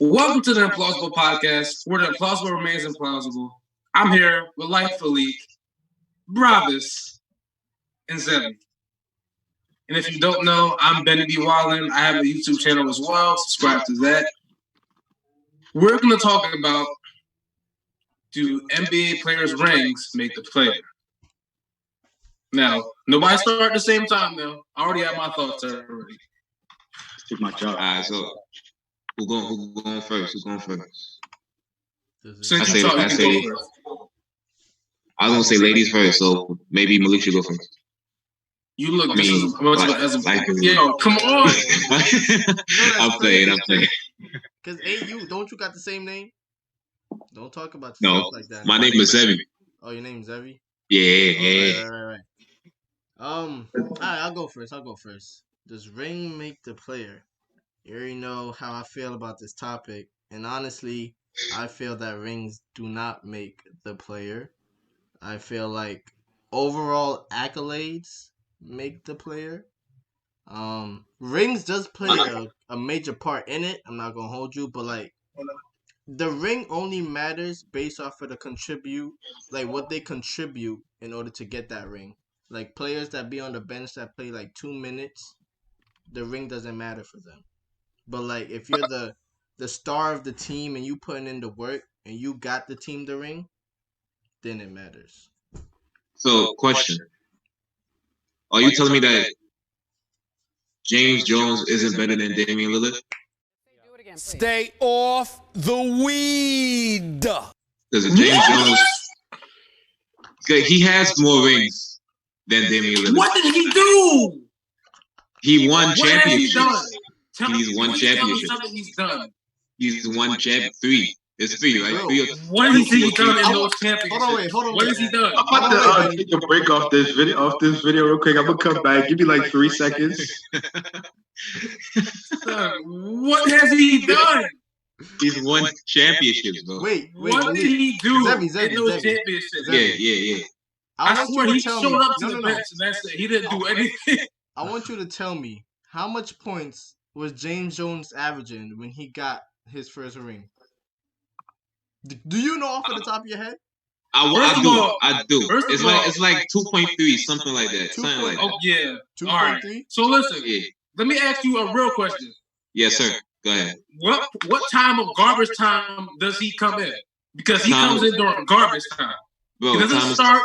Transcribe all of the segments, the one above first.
Welcome to the Implausible Podcast, where the implausible remains implausible. I'm here with Malik, Bravis, and Xevy. And if you don't know, I'm Benny D. Wallen. I have a YouTube channel as well. Subscribe to that. We're going to talk about, do NBA players' rings make the player? Now, nobody start at the same time, though. I already have my thoughts already. Took my job. All right, so who going first? Who's going first? Since you talk, you can go first. I was gonna say ladies first, so maybe Malik should go first. You look yo, come on. I'm playing. Because don't you got the same name? Don't talk about no like that. My name is Xevy. Oh, your name's Xevy? Yeah. Right. Alright, I'll go first. Does ring make the player? You already know how I feel about this topic, and honestly, I feel that rings do not make the player. I feel like overall accolades make the player. Rings does play a major part in it. I'm not gonna hold you, but like the ring only matters based off of what they contribute in order to get that ring. Like players that be on the bench that play like 2 minutes, the ring doesn't matter for them. But like if you're the star of the team and you putting in the work and you got the team the ring, then it matters. So, question: are you telling me that James Jones isn't better than Damian Lillard? Stay off the weed. Because James Jones, he has more rings than Damian Lillard. What did he do? He won championships. He's won championships. He's done. He's won three. It's three, right? What has he done in those championships? Hold on. What has he done? I'm about to take a break off this video real quick. I'm gonna come back. Give me like 3 seconds. What has he done? He's won championships, bro. Wait. What did he do in those championships? Yeah. I swear he showed up to the bench and that's it. He didn't do anything. I want you to tell me how much points was James Jones averaging when he got his first ring? Do you know off of the top of your head? I do. It's like 2.3, something like that. Something like that. Oh yeah. 2.3? All right. So listen. Yeah. Let me ask you a real question. Yes, sir. Go ahead. What time of garbage time does he come in? Because he comes in during garbage time. Bro, he doesn't start.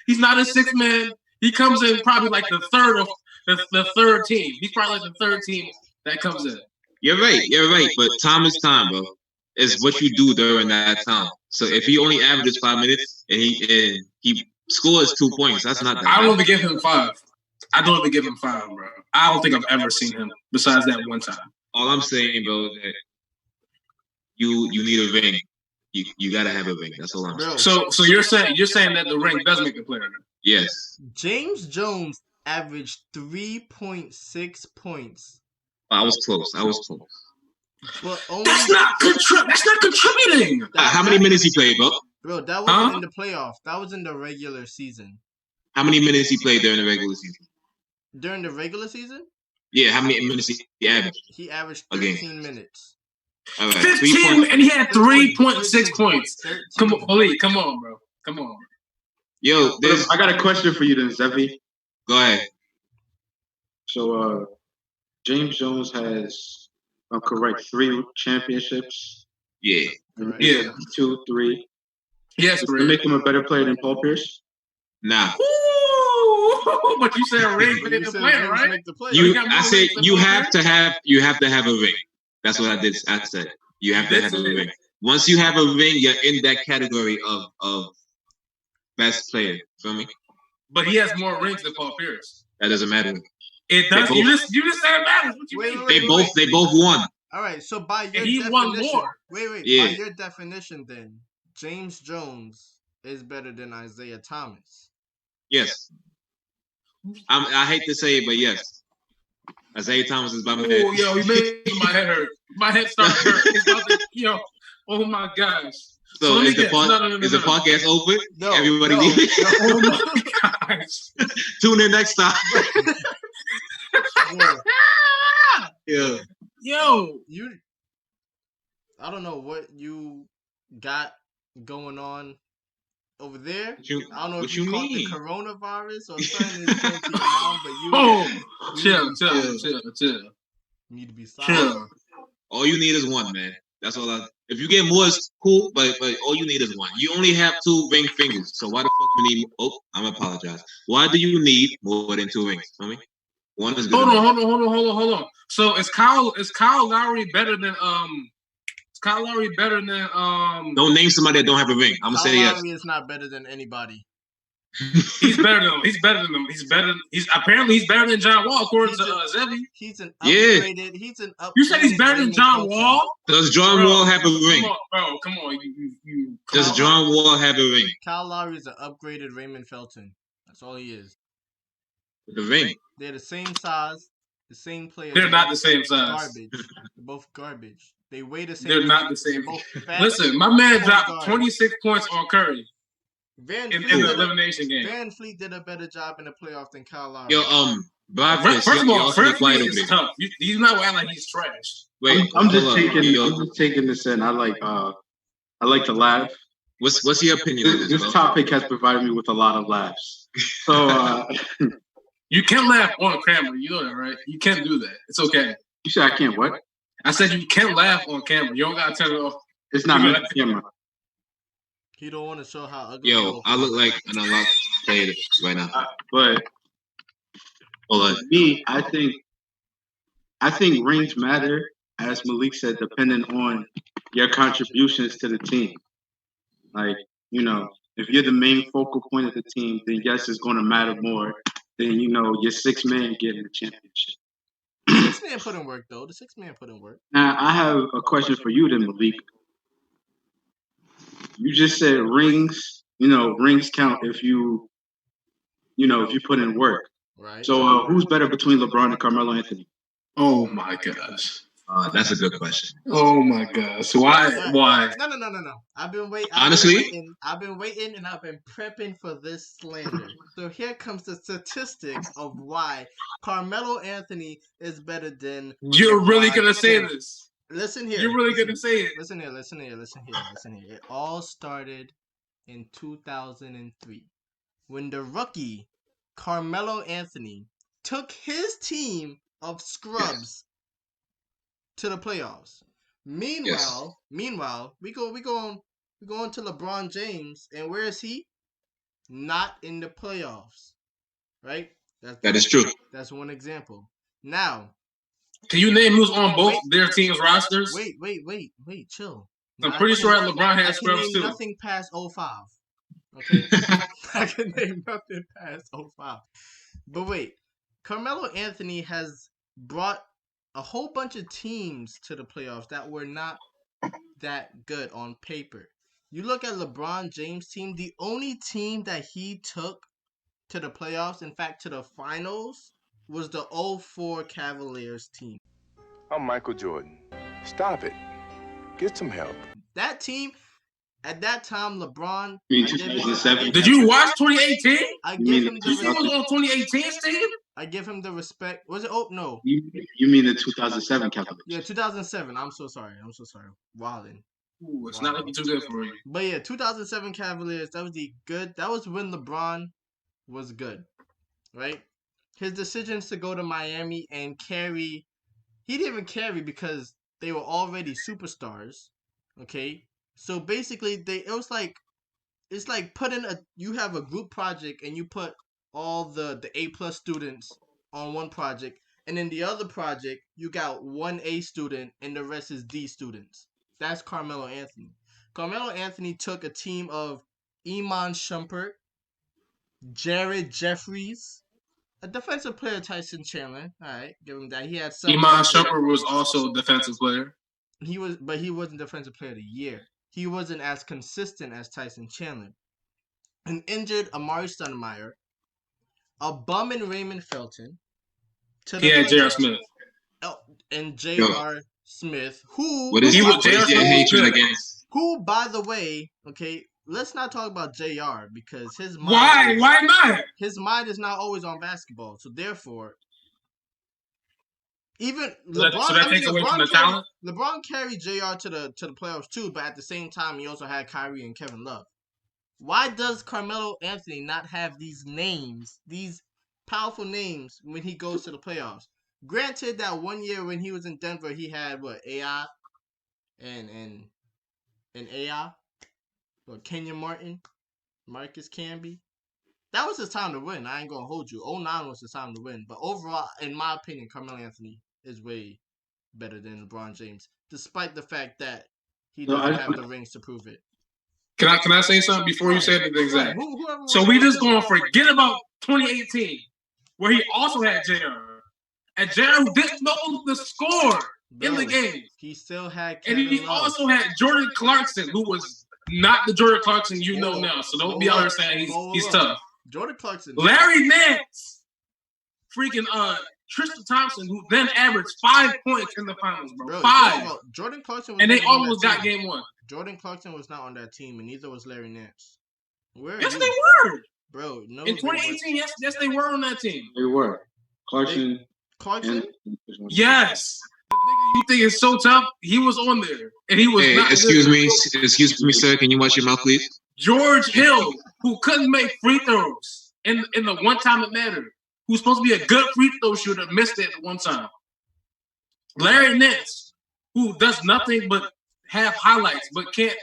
He's not a 6-man. He comes in probably like the third team. He's probably like the third team that comes in. You're right. But time is time, bro. It's what you do during that time. So if he only averages 5 minutes and he scores 2 points, that's not that. I don't even give him 5. I don't even give him 5, bro. I don't think I've ever seen him besides that one time. All I'm saying, bro, is that you need a ring. You gotta have a ring. That's all I'm saying. So you're saying that the ring does make a player? Yes. James Jones averaged 3.6 points. I was close. But that's not contributing. How many minutes he played, bro? Bro, that wasn't in the playoff. That was in the regular season. How many minutes he played during the regular season? During the regular season? Yeah, how many minutes he averaged? He averaged 13 minutes. All right, 15, and he had 3.6 points. Come on, Malik. Come on, bro. Come on. Yo, I got a question for you then, Xevy. Go ahead. So, James Jones has, I'm correct, 3 championships. Yeah. Yeah. 2, 3. Yes, does it make him a better player than Paul Pierce? Nah. Ooh, but you said ring make the player, right? I said you have to have a ring. That's what I said. You have to have a ring. Once you have a ring, you're in that category of best player. Feel me? But he has more rings than Paul Pierce. That doesn't matter. It does. You just said it matters. What you mean? They both won. All right. So by your he definition, won more. Wait. Yeah. By your definition, then James Jones is better than Isaiah Thomas. Yes. I hate to say it, but yes. Isaiah Thomas is by my Oh, yo, you my head hurt. My head started hurt. It's about to, oh my gosh. So is the podcast open? No, everybody no, leave. Oh my gosh. Tune in next time. Yeah. Yo. I don't know what you got going on over there. I don't know if you caught the coronavirus or something is going to your mom, but chill. You need to be silent. Chill. All you need is one, man. That's all. If you get more, it's cool, but all you need is one. You only have 2 ring fingers, so why the fuck you need? Oh, I'm apologize. Why do you need more than 2 rings? I mean, one is good. Hold on. So is Kyle Lowry better than Is Kyle Lowry better than Don't name somebody that don't have a ring. I'm gonna say yes. Kyle Lowry is not better than anybody. He's better than him. He's better than him. He's better than John Wall according to Xevy. He's an upgraded. He's an upgraded. You said he's better than John Wall? Does John Wall have a ring? Come on. Does John Wall have a ring? Kyle Lowry is an upgraded Raymond Felton. That's all he is. The ring. They're the same size, the same players. They're not the same size. Garbage. They're both garbage. They weigh the same. They're not the same. Listen, my man dropped 26 points on Curry. in the elimination game. Van Fleet did a better job in the playoffs than Kyle Lowry. Yo, Bravis, first of all, Van Fleet is is tough. He's not acting like he's trash. Wait, I'm just taking this in. I like to laugh. What's your opinion on this? This topic has provided me with a lot of laughs. So you can laugh on camera. You know that, right? You can do that. It's okay. You said I can't what? I said you can laugh on camera. You don't gotta turn it off. It's not meant for camera. He don't want to show how ugly. Yo, I look like an unlocked player right now. But hold on. Me, I think rings matter, as Malik said, depending on your contributions to the team. Like, you know, if you're the main focal point of the team, then yes, it's going to matter more than, you know, your 6 man getting the championship. The 6 man put in work, though. The 6 man put in work. Now, I have a question for you then, Malik. You just said rings, you know, rings count if you put in work. Right. So who's better between LeBron and Carmelo Anthony? Oh my gosh. That's a good question. Oh my gosh. Why? No. I've been waiting. Honestly? I've been waiting and I've been prepping for this slander. So here comes the statistics of why Carmelo Anthony is better than. You're really gonna say this? Listen here. You're really gonna say it? Listen here. It all started in 2003 when the rookie Carmelo Anthony took his team of scrubs to the playoffs. Meanwhile, we go on to LeBron James, and where is he? Not in the playoffs, right? That is true. That's one example. Now, can you name who's on both their teams' rosters? Wait, chill. I'm pretty sure LeBron has scrubs too. Nothing past 05. Okay, I can name nothing past 05. But wait, Carmelo Anthony has brought a whole bunch of teams to the playoffs that were not that good on paper. You look at LeBron James' team, the only team that he took to the playoffs, in fact to the finals, was the 04 Cavaliers team. I'm Michael Jordan. Stop it. Get some help. That team, at that time, LeBron... Did you watch 2018? I give him the respect. Was on 2018 team? I give him the respect. Was it? Oh, no. You mean the 2007 Cavaliers? Yeah, 2007. I'm so sorry. Wildin'. Ooh, it's not looking too good for you. But yeah, 2007 Cavaliers, that was when LeBron was good, right? His decisions to go to Miami and carry, he didn't even carry because they were already superstars, okay? So basically, it's like you have a group project and you put all the A+ students on one project, and in the other project, you got one A student and the rest is D students. That's Carmelo Anthony. Carmelo Anthony took a team of Iman Shumpert, Jared Jeffries, a defensive player, Tyson Chandler. All right, give him that. He had some. Iman Shumpert was also a defensive player. But he wasn't defensive player of the year. He wasn't as consistent as Tyson Chandler. An injured Amari Stoudemire, a bum in Raymond Felton. He had J.R. Smith. And J.R. Smith, What is your hatred against? Who, by the way, okay, let's not talk about J.R. because his mind. Why not? His mind is not always on basketball, so therefore, even So that takes away from the talent. LeBron carried J.R. to the playoffs too, but at the same time, he also had Kyrie and Kevin Love. Why does Carmelo Anthony not have these names, these powerful names, when he goes to the playoffs? Granted, that one year when he was in Denver, he had AI and AI, Kenyon Martin, Marcus Camby. That was his time to win. I ain't gonna hold you. 09 was his time to win. But overall, in my opinion, Carmelo Anthony is way better than LeBron James, despite the fact that he doesn't have the rings to prove it. Can I say something before you say anything, Zach? So we just gonna forget about 2018, where he also had JR. And JR didn't know the score in the game. He still had Kevin And he Love. Also had Jordan Clarkson, who was not the Jordan Clarkson you know now. So don't be out here saying he's tough. Jordan Clarkson. Larry Nance. Freaking Tristan Thompson, who then averaged 5 points in the finals, bro. 5. Jordan Clarkson was and they almost got game 1. Jordan Clarkson was not on that team, and neither was Larry Nance. Yes, they were. Bro, no. In 2018, yes, they were on that team. They were. Clarkson? Yes. The nigga you think is so tough, he was on there. And he was not. Excuse me, sir. Can you watch your mouth, please? George Hill, who couldn't make free throws in the one time it mattered. Who's supposed to be a good free throw shooter, missed it at one time. Larry Nance, who does nothing but have highlights, but can't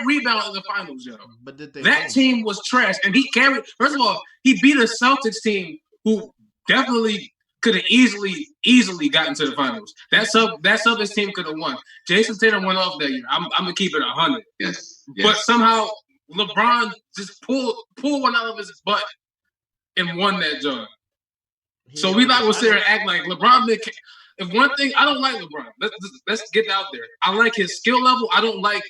rebound in the finals, yo. But that team was trash, and he carried. First of all, he beat a Celtics team who definitely could have easily gotten to the finals. That Celtics team could have won. Jason Tatum went off that year. I'm gonna keep it 100. Yes. But somehow LeBron just pulled one out of his butt and won that job. So we're not gonna sit here and act like LeBron. If one thing I don't like LeBron, let's get out there. I like his skill level. I don't like.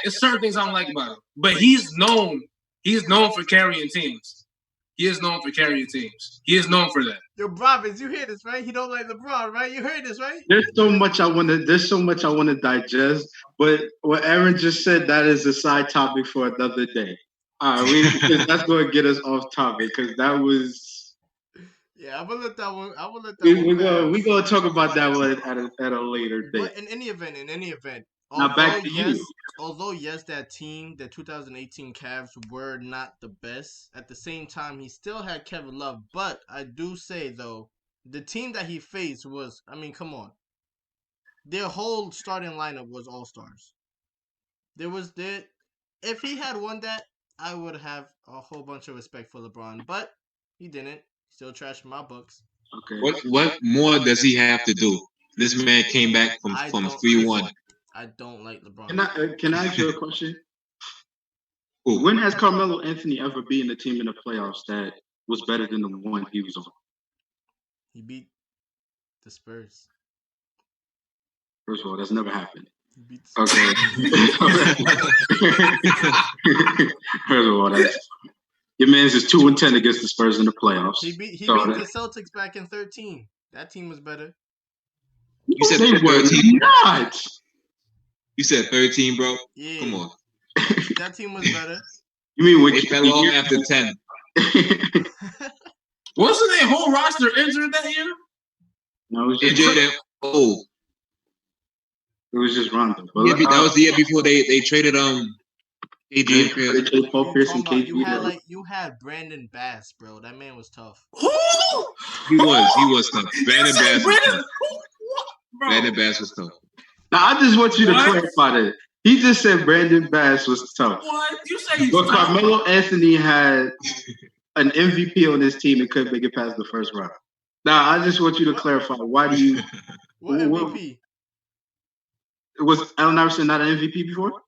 There's certain things I don't like about him. But he's known for carrying teams. He is known for carrying teams. He is known for that. Yo, Bravis, you hear this, right? He don't like LeBron, right? You heard this, right? There's so much I want to digest. But what Aaron just said, that is a side topic for another day. All right, that's going to get us off topic because that was. Yeah, I'm gonna let that one. We're gonna talk about that one at a later date. But in any event. Now back to you. Although that team, the 2018 Cavs were not the best. At the same time, he still had Kevin Love. But I do say though, the team that he faced was, I mean, come on, their whole starting lineup was all stars. If he had won that, I would have a whole bunch of respect for LeBron. But he didn't. Still trash in my books. Okay. What more does he have to do? This man came back from 3-1. I don't like LeBron. Can I ask you a question? When has Carmelo Anthony ever beaten a team in the playoffs that was better than the one he was on? He beat the Spurs. First of all, that's never happened. He beat the Spurs. Okay. First of all, your man's is 2-10 against the Spurs in the playoffs. He beat the Celtics back in 2013. That team was better. You said they 13? Not. You said 13, bro? Yeah. Come on. That team was better. You mean they fell off after 10? Wasn't their whole roster injured that year? No, it was just injured. It was just Rondo. That was the year before they traded Adrian Pearson. You had Brandon Bass, bro. That man was tough. Who? He was tough. Brandon Bass was tough. Brandon Bass was tough. Now I just want you to clarify that. He just said Brandon Bass was tough. What? You say he's But tough? Carmelo Anthony had an MVP on his team and couldn't make it past the first round. Now I just want you to clarify. Why do you? What MVP? Was Allen Iverson not an MVP before?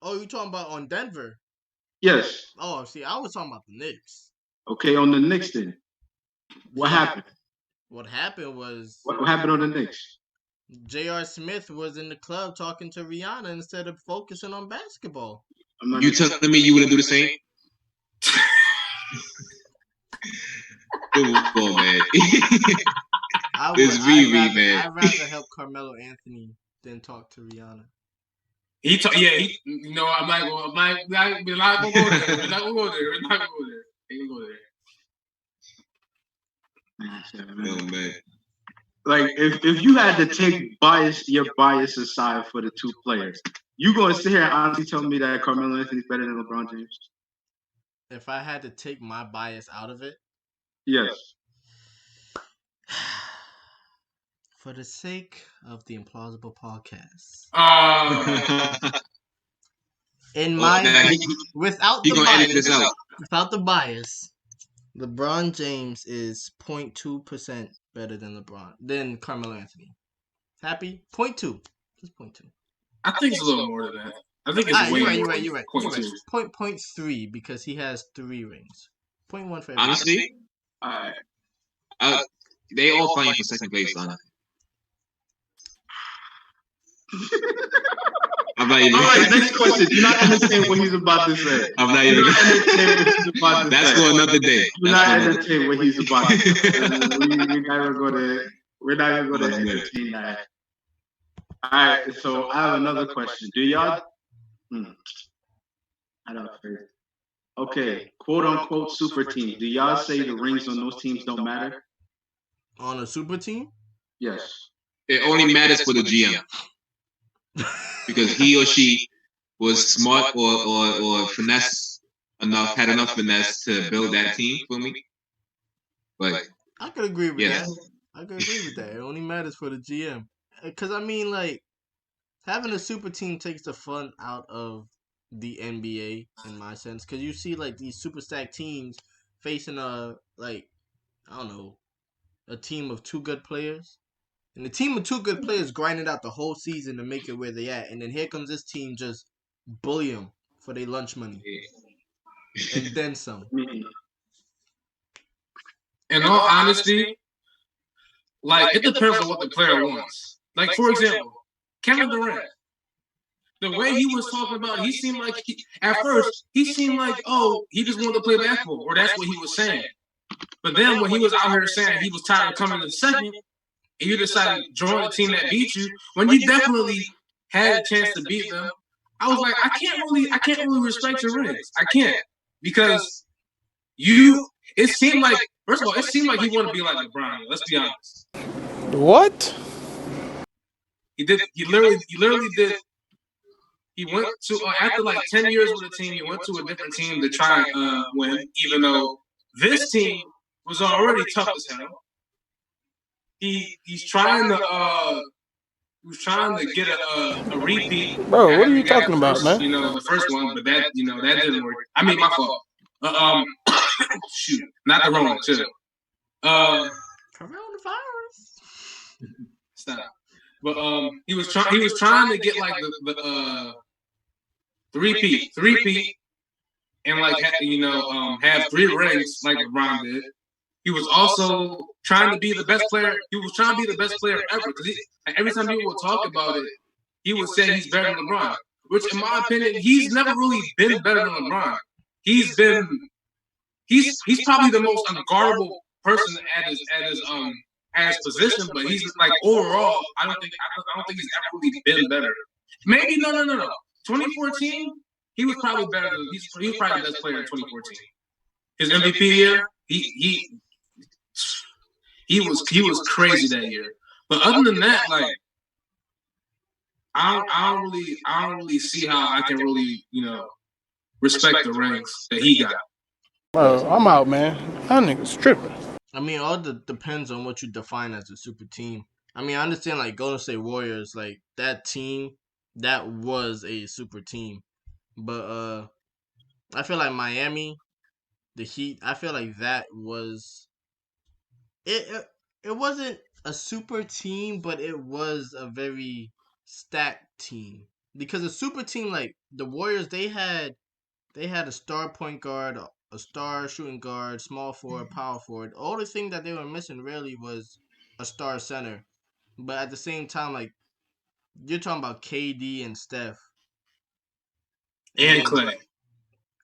Oh, you talking about on Denver? Yes. Oh, see, I was talking about the Knicks. Okay, on the Knicks then. What happened? What happened was... What happened on the Knicks? J.R. Smith was in the club talking to Rihanna instead of focusing on basketball. You telling me you wouldn't do the same? Come on, man. It's Xevy, man. I'd rather help Carmelo Anthony than talk to Rihanna. I'm not gonna go there. We're not gonna go there. Ain't gonna go there. Oh man. Like if you had to take your bias aside for the two players, you gonna sit here and honestly tell me that Carmelo Anthony's better than LeBron James? If I had to take my bias out of it, yes. For the sake of the Implausible Podcast, without the bias, LeBron James is 0.2% better than Carmelo Anthony. Happy? 0.2. Just 0.2. I think it's a little more than that. I think it's way more. You're right. 0.3 because he has 3 rings. 0.1 for everybody. Honestly, they all fighting for second place, honestly. I'm not even. All right, next question. Do not understand what he's about to say. I'm not even. That's for another day. Do not entertain what he's about to say. We're not even going to entertain that. All right, so I have another question. Do y'all? I don't know. Okay, quote unquote super team. Do y'all say the rings on those teams don't matter? On a super team? Yes. It only matters for the GM. Because he or she was smart or had enough finesse to build that team for me. But I could agree with that. I could agree with that. It only matters for the GM. Because, I mean, like, having a super team takes the fun out of the NBA, in my sense. Because you see, like, these super stacked teams facing a team of 2 good players. And the team of 2 good players grinded out the whole season to make it where they at. And then here comes this team just bully them for their lunch money. And then some. In all honesty, like, it depends on what the player wants. Like, for example, Kevin Durant. The way he was talking about it, he seemed like, at first, he seemed like, he just wanted to play basketball. Or that's what he was saying. But then when he was out here saying he was tired of coming in second, and you decided to join the team that beat you, when you definitely had a chance to beat them, I was like, I can't really respect your rings. I can't. Because it seemed like, first of all, it seemed like he wanted to be like LeBron. Let's be honest. What? He literally did. He went to, after like 10 years with the team, he went to a different team to try and win, even though this team was already tough as hell. He's trying to get a repeat. Bro, what are you talking about, man? The first one, but that didn't work. I mean, my fault. Shoot, not the wrong too. Coronavirus. Stop. But he was trying to get like the repeat, and like have 3 rings like LeBron did. He was also trying to be the best player. He was trying to be the best player ever. Because every time people would talk about it, he would say he's better than LeBron. Which, in my opinion, he's never really been better than LeBron. He's probably the most unguardable person at his position. But he's like, overall, I don't think he's ever really been better. Maybe no. 2014, he was probably better than he was probably the best player in 2014. His MVP year, he was crazy that year. But other than that, like, I don't really see how I can really, respect the rings that he got. Bro, I'm out, man. That nigga's tripping. I mean, all depends on what you define as a super team. I mean, I understand, like, Golden State Warriors, like, that team, that was a super team. But I feel like Miami, the Heat, I feel like that was... It wasn't a super team, but it was a very stacked team. Because a super team, like, the Warriors, they had a star point guard, a star shooting guard, small forward, power forward. All the thing that they were missing really was a star center. But at the same time, like, you're talking about KD and Steph. And Clay.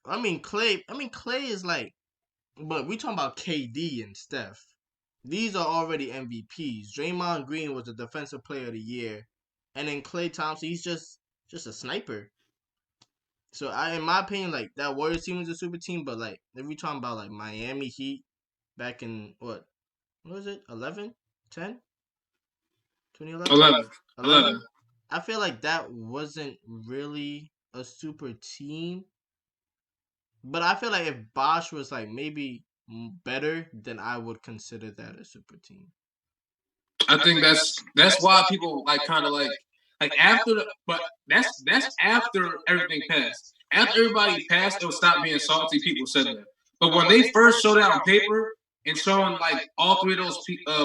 I mean, Clay is like, but we talking about KD and Steph. these are already MVPs. Draymond Green was the Defensive Player of the Year, and then Klay Thompson, he's just a sniper. So in my opinion, like that Warriors team was a super team, but like if we talking about like Miami Heat back in what was it? 11, 10, 2011? 11. I feel like that wasn't really a super team. But I feel like if Bosch was like maybe better, then I would consider that a super team. I think that's why people like kind of like after but that's after everything passed. After everybody passed, it would stop being salty. People said that. But when they first showed it on paper and showing like all three of those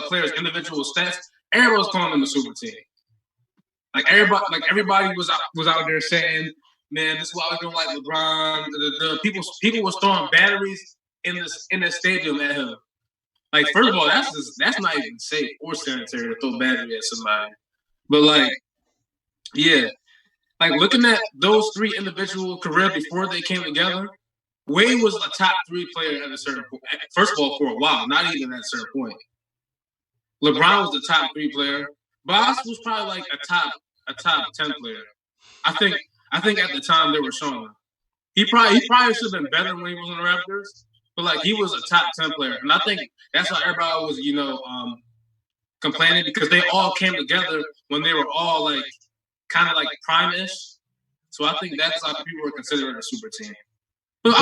players' individual stats, everybody was calling them a super team. Like everybody was out there saying, "Man, this is why we don't like LeBron." The people was throwing batteries in the stadium at him. Like, first of all, that's not even safe or sanitary to throw battery at somebody. But like, yeah, like looking at those three individual careers before they came together, Wade was a top 3 player at a certain point. First of all, for a while, not even at a certain point. LeBron was the top 3 player. Bosh was probably like a top 10 player. I think at the time they were showing him. He probably should have been better when he was on the Raptors, but like he was a top 10 player, and I think that's why everybody was complaining because they all came together when they were all like kind of like prime-ish. So I think that's why people were considering a super team. But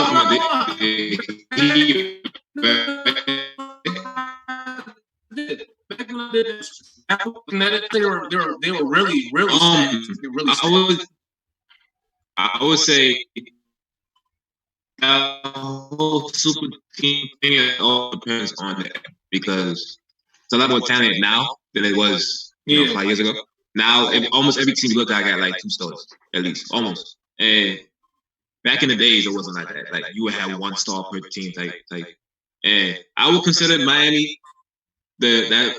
they were really I would say whole super team thing, it all depends on that because it's a lot more talented now than it was 5 years ago. Now almost every team you look at got like 2 stars at least, almost. And back in the days, it wasn't like that. Like you would have 1 star per team type. And I would consider Miami that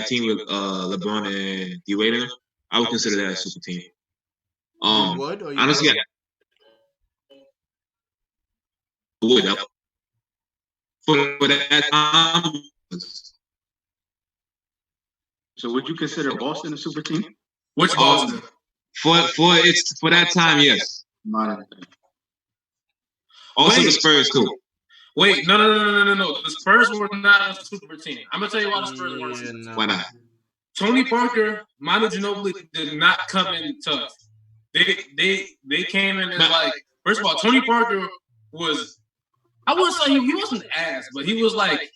team with LeBron and D Wade in them. I would consider that a super team. You would or you honestly, would? Would for that time. So would you consider Boston a super team? Which Boston? For that time, yes. Also the Spurs too. Wait, no. The Spurs were not a super team. I'm gonna tell you why the Spurs weren't a super team. Why not? Tony Parker, Manu Ginobili did not come in tough. They came in as like, first of all, Tony Parker was, I wouldn't say he wasn't ass, but he was like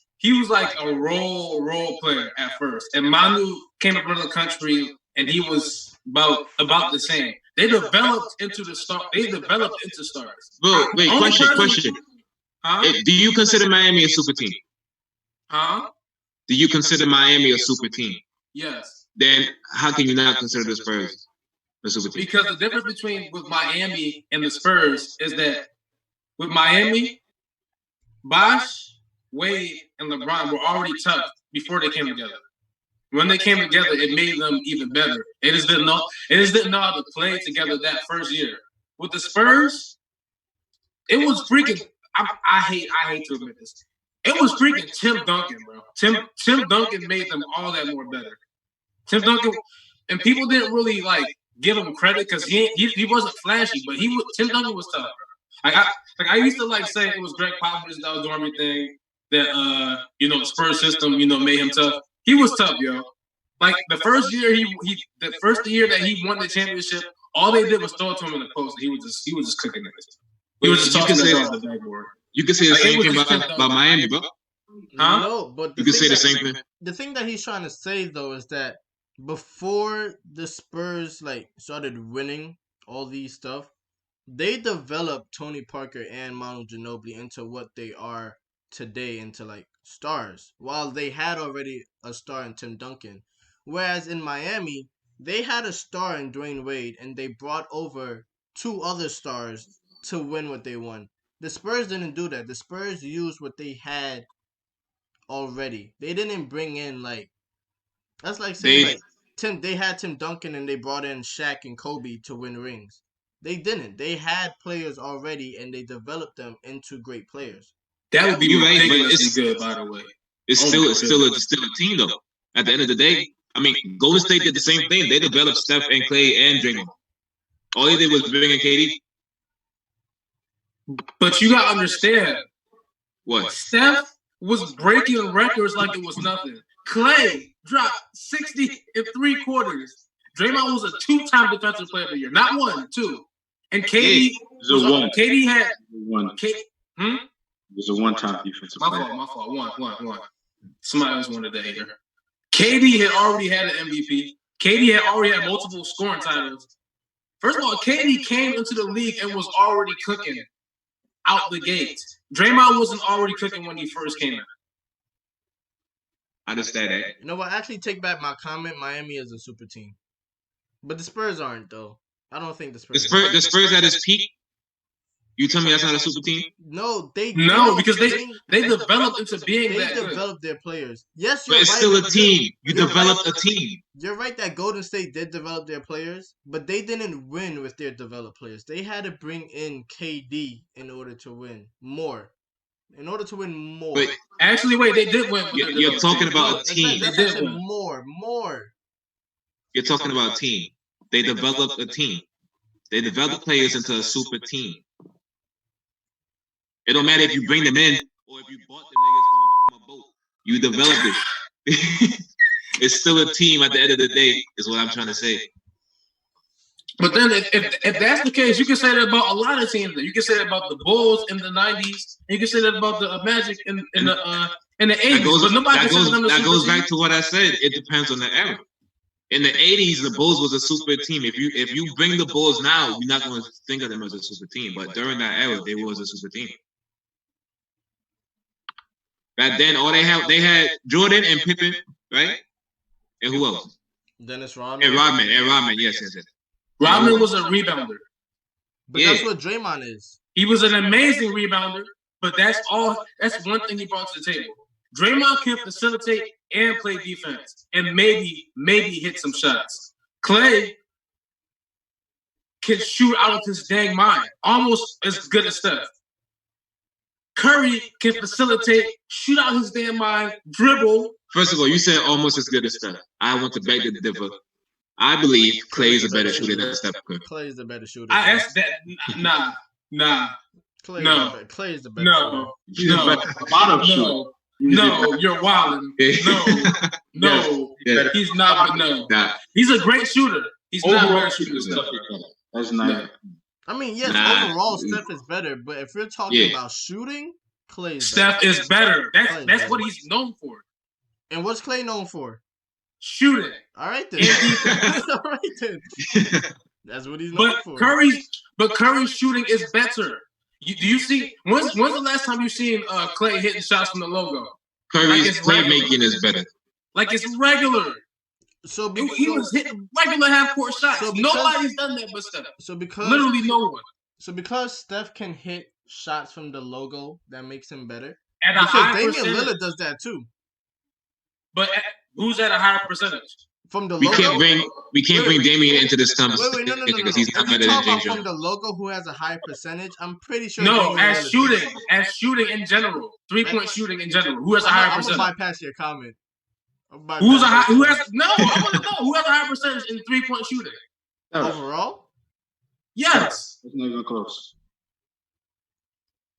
a role player at first. And Manu came from another country and he was about the same. They developed into stars. Bro, wait, question. Huh? Do you consider Miami a super team? Huh? Do you consider Miami a super team? Yes. Then how can you not consider the Spurs a super team? Because the difference with Miami and the Spurs is that with Miami, Bosh, Wade, and LeBron were already tough before they came together. When they came together, it made them even better. They just didn't know how to play together that first year. With the Spurs, it was freaking. I hate to admit this. It was freaking Tim Duncan, bro. Tim Duncan made them all that more better. Tim Duncan, and people didn't really like give him credit because he wasn't flashy, but Tim Duncan was tough, bro. I used to like say it was Greg Popovich that was doing everything that the Spurs system made him tough. He was tough, yo. Like the first year that he won the championship, all they did was throw it to him in the post. He was just cooking it. He was just tossing it off the backboard. You can say the same thing about Miami, bro. Huh? No, but you can say the same thing. The thing that he's trying to say though is that before the Spurs like started winning all these stuff, they developed Tony Parker and Manu Ginobili into what they are today, into like stars, while they had already a star in Tim Duncan. Whereas in Miami, they had a star in Dwayne Wade, and they brought over 2 other stars to win what they won. The Spurs didn't do that. The Spurs used what they had already. They didn't bring in like, that's like saying they had Tim Duncan and they brought in Shaq and Kobe to win rings. They didn't. They had players already and they developed them into great players. That would be ridiculously good, by the way. It's still a team though. At the end of the day, I mean, Golden State did the same thing. They developed Steph and Clay and Draymond. All they did was bring in KD. But you gotta understand, What? Steph was breaking records like it was nothing. Clay dropped 60 in 3 quarters. Draymond was a 2-time defensive player of the year, not 1, 2. And KD KD had one. It was a one-time defensive player. My fault. One. Somebody else wanted to hate her. KD had already had an MVP. KD had already had multiple scoring titles. First of all, KD came into the league and was already cooking out the gate. Draymond wasn't already cooking when he first came in. I understand that. You know what? I actually take back my comment. Miami is a super team. But the Spurs aren't, though. I don't think the Spurs. The Spurs at its peak. You tell me that's not a super team? No, because they developed into being that. They developed their players. Yes, but it's right, still a team. You developed a team. You're right that Golden State did develop their players, but they didn't win with their developed players. They had to bring in KD in order to win more. In order to win more. But actually, wait, they did win. You're talking about a team. They did win. More. You're talking about a team. They developed a team. They developed players into a super team. It don't matter if you bring them in or if you bought them niggas from a boat. You developed it. It's still a team at the end of the day, is what I'm trying to say. But then, if that's the case, you can say that about a lot of teams. You can say that about the Bulls in the '90s. You can say that about the Magic in the '80s. But nobody that goes back to what I said. It depends on the era. In the '80s, the Bulls was a super team. If you bring the Bulls now, you're not going to think of them as a super team. But during that era, they was a super team. Back then, all they had Jordan and Pippen, right? And who else? Dennis Rodman. And Rodman. Yes. Rodman was a rebounder. But that's what Draymond is. He was an amazing rebounder, but that's one thing he brought to the table. Draymond can facilitate and play defense, and maybe hit some shots. Clay can shoot out of his dang mind, almost as good as Steph. Curry can facilitate, shoot out his damn mind, dribble. First of all, you said almost as good as Steph. I want to beg to differ. I believe Clay is a better shooter than Steph Curry. Clay is the better shooter. I asked that. Nah. Clay is the better shooter. No, you're wilding. No, he's not. But no, he's a great shooter. He's not a better shooter than Steph. That's not. I mean, yes, overall, Steph is better. But if you're talking about shooting, Clay is Steph is better. That's what he's known for. And what's Clay known for? Shooting. All right then. That's what he's known for. Curry's shooting is better. Do you see? When's the last time you seen Clay hitting shots from the logo? Curry's playmaking is better. Like it's regular. So he was hitting regular half-court shots. So nobody's done that but Steph. Literally no one. So because Steph can hit shots from the logo, that makes him better. At a high Damian percentage. Lillard does that too. But who's at a higher percentage? From the we logo. We can't bring Damian into this conversation no. because he's not better than James Jones. From the logo, who has a high percentage? I'm pretty sure. No, as shooting in general, 3-point shooting in general. Who has a higher percentage? I'm gonna bypass your comment. I want to know who has a higher percentage in 3-point shooting overall. Yes, it's not even close.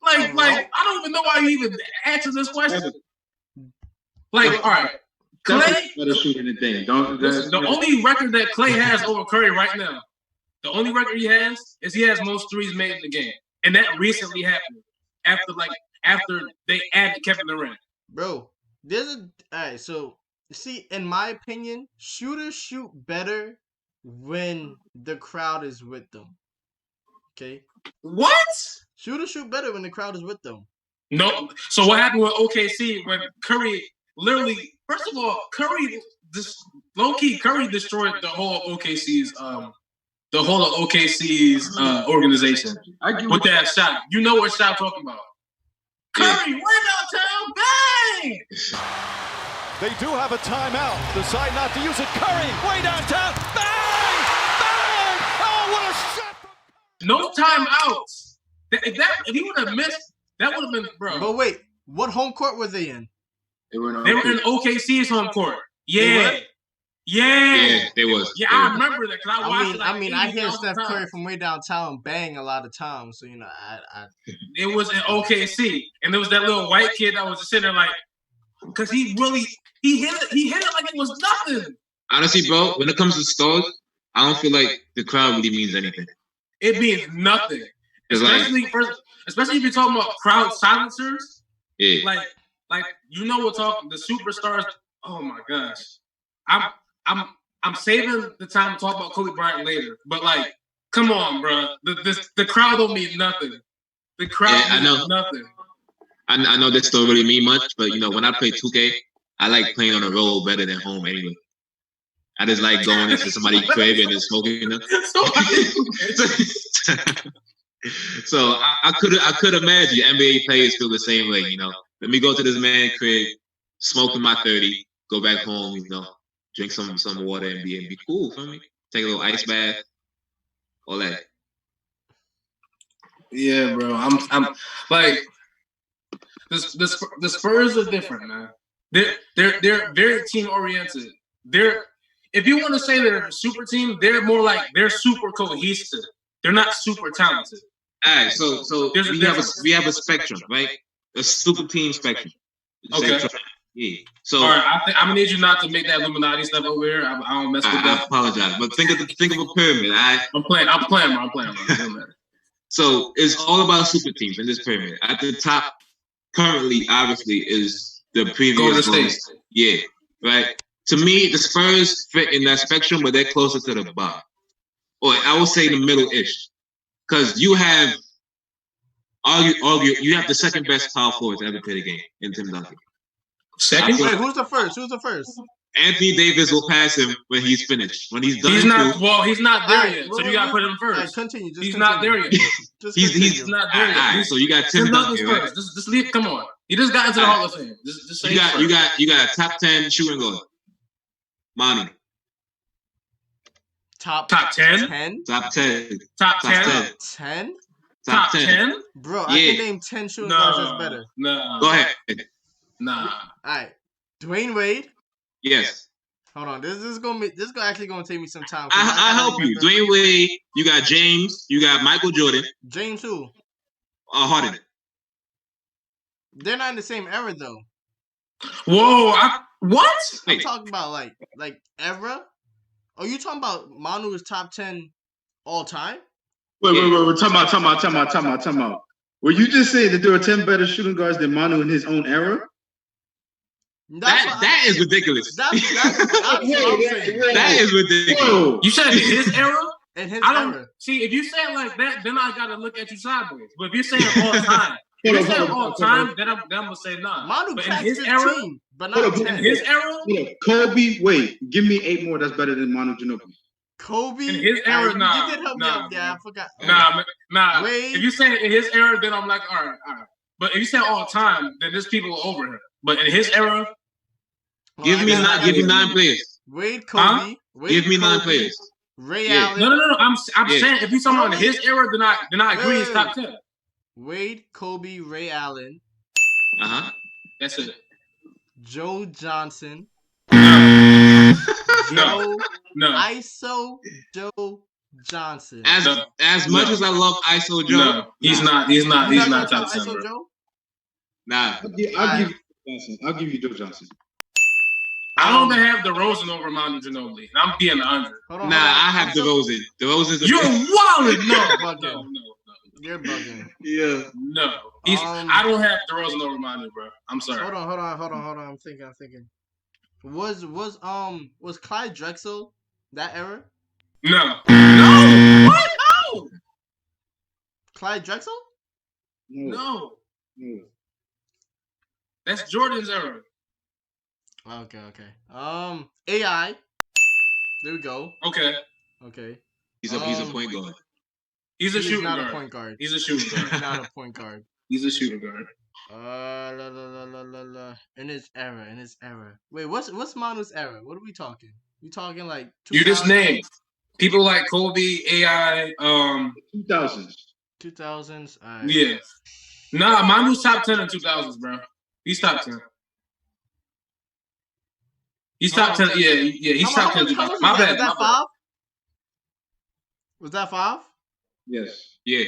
Like I don't even know why you even answer this question. Like, all right, Clay. Better shooting than Dame. The only record that Clay has over Curry right now, the only record he has is he has most threes made in the game, and that recently happened after they added Kevin Durant. Bro, all right. So see, in my opinion, shooters shoot better when the crowd is with them. Okay. What? Shooters shoot better when the crowd is with them. No. So what happened with OKC when Curry literally? First of all, Curry destroyed the whole OKC's organization with that shot. You know what shot I'm talking about? Curry, way downtown, bang! They do have a timeout. Decide not to use it. Curry, way downtown, bang! Bang! Oh, what a shot! No timeouts. If he would have missed, that would have been, bro. But wait, what home court were they in? They were in OKC's home court. Yeah, they was. Yeah, I remember that because I watched it. I hear Steph Curry from way downtown bang a lot of times, so It was in OKC, and there was that little white kid that was just sitting there like, because he hit it like it was nothing. Honestly, bro, when it comes to stars, I don't feel like the crowd really means anything. It means nothing, especially if you're talking about crowd silencers. Yeah, like we're talking the superstars. Oh my gosh, I'm saving the time to talk about Kobe Bryant later, but like, come on, bro, the crowd don't mean nothing. The crowd means nothing. I know this don't really mean much, but when I play 2K, I like playing on the road better than home anyway. I just like going into somebody's crib and just smoking them. So I could imagine NBA players feel the same way. Let me go to this man's crib, smoking my 30, go back home, drink some water and be cool for me. Take a little ice bath, all that. Yeah, bro. I'm like the Spurs are different, man. They're very team oriented. If you want to say they're a super team, they're more like they're super cohesive. They're not super talented. All right, so we have a spectrum, right? A super team spectrum. Okay. Yeah. So all right, I'm gonna need you not to make that Illuminati stuff over here. I don't mess with that. I apologize, but think of a pyramid. I'm playing, bro. So it's all about super teams in this pyramid. At the top, currently, obviously, is the previous Golden State. Yeah, right. To me, the Spurs fit in that spectrum, but they're closer to the bottom, or I would say the middle-ish, because you have you have the second best power forward to ever play the game in Tim Duncan. Second? Wait, who's the first? Anthony Davis will pass him when he's finished. When he's done, he's not there yet. So you got to put him first. Right, continue. He's not there yet. He's not there yet. Right, so you got Tim Duncan first. right? Just leave. Come on. He just got into the Hall of Fame. Just say you got a top 10 shooting guard. Manu. Top 10? Top 10. Top 10? 10? Top 10? Bro, I can name 10 shooting guards that's better. No. Go ahead. Nah. All right. Dwayne Wade? Yes. Hold on. This is actually gonna take me some time. I'll help you. Dwayne Wade, you got James, you got Michael Jordan. James who? Harden. They're not in the same era though. Whoa, what? I'm talking about like era. Are you talking about Manu is top 10 all time? Wait. Time out. Were you just saying that there were 10 better shooting guards than Manu in his own era? That is ridiculous. That's what I'm saying. That is ridiculous. Whoa. You said in his era? In his era. See, if you say it like that, then I gotta look at you sideways. But if you're saying all time, then I'm gonna say nah. Manu but in his era, but not 10. In his era, Kobe. Wait, give me 8 more. That's better than Manu Ginobili. Kobe. In his era, nah. You did help me up there. I forgot. Nah. Wade. If you say in his era, then I'm like, all right. But if you say all time, then there's people over him. But in his era, give me 9 players. Wade, Kobe. Give me 9 players. Ray Allen. No. I'm saying if he's talking about in his era, then I agree he's top 10. Wade, Kobe, Ray Allen. That's it. Joe Johnson. No. ISO Joe Johnson. As much as I love ISO Joe, no, he's not top 10. ISO Joe? Nah. I'll give you Joe Johnson. I don't have DeRozan over Manu Ginobili. I'm being 100. I have DeRozan. DeRozan's You're wildin'. No. You're bugging. Yeah. No. I don't have DeRozan over Manu, bro. I'm sorry. Hold on. I'm thinking. Was Clyde Drexel that era? No. What? No. Clyde Drexel? No. That's Jordan's era. Okay. AI. There we go. Okay. He's a point guard. He's a shooting guard. Not a point guard. He's a shooting guard. Not a point guard. He's a shooting guard. In his era. Wait, what's Manu's era? What are we talking? We talking like 2000s? You just named people like Kobe, AI, 2000s. 2000s. Yeah. Nah, Manu's top 10 in 2000s, bro. He's top 10. He's top 10. Yeah. He's top 10. My bad. Was that 5? Was that 5? Yes. Yeah.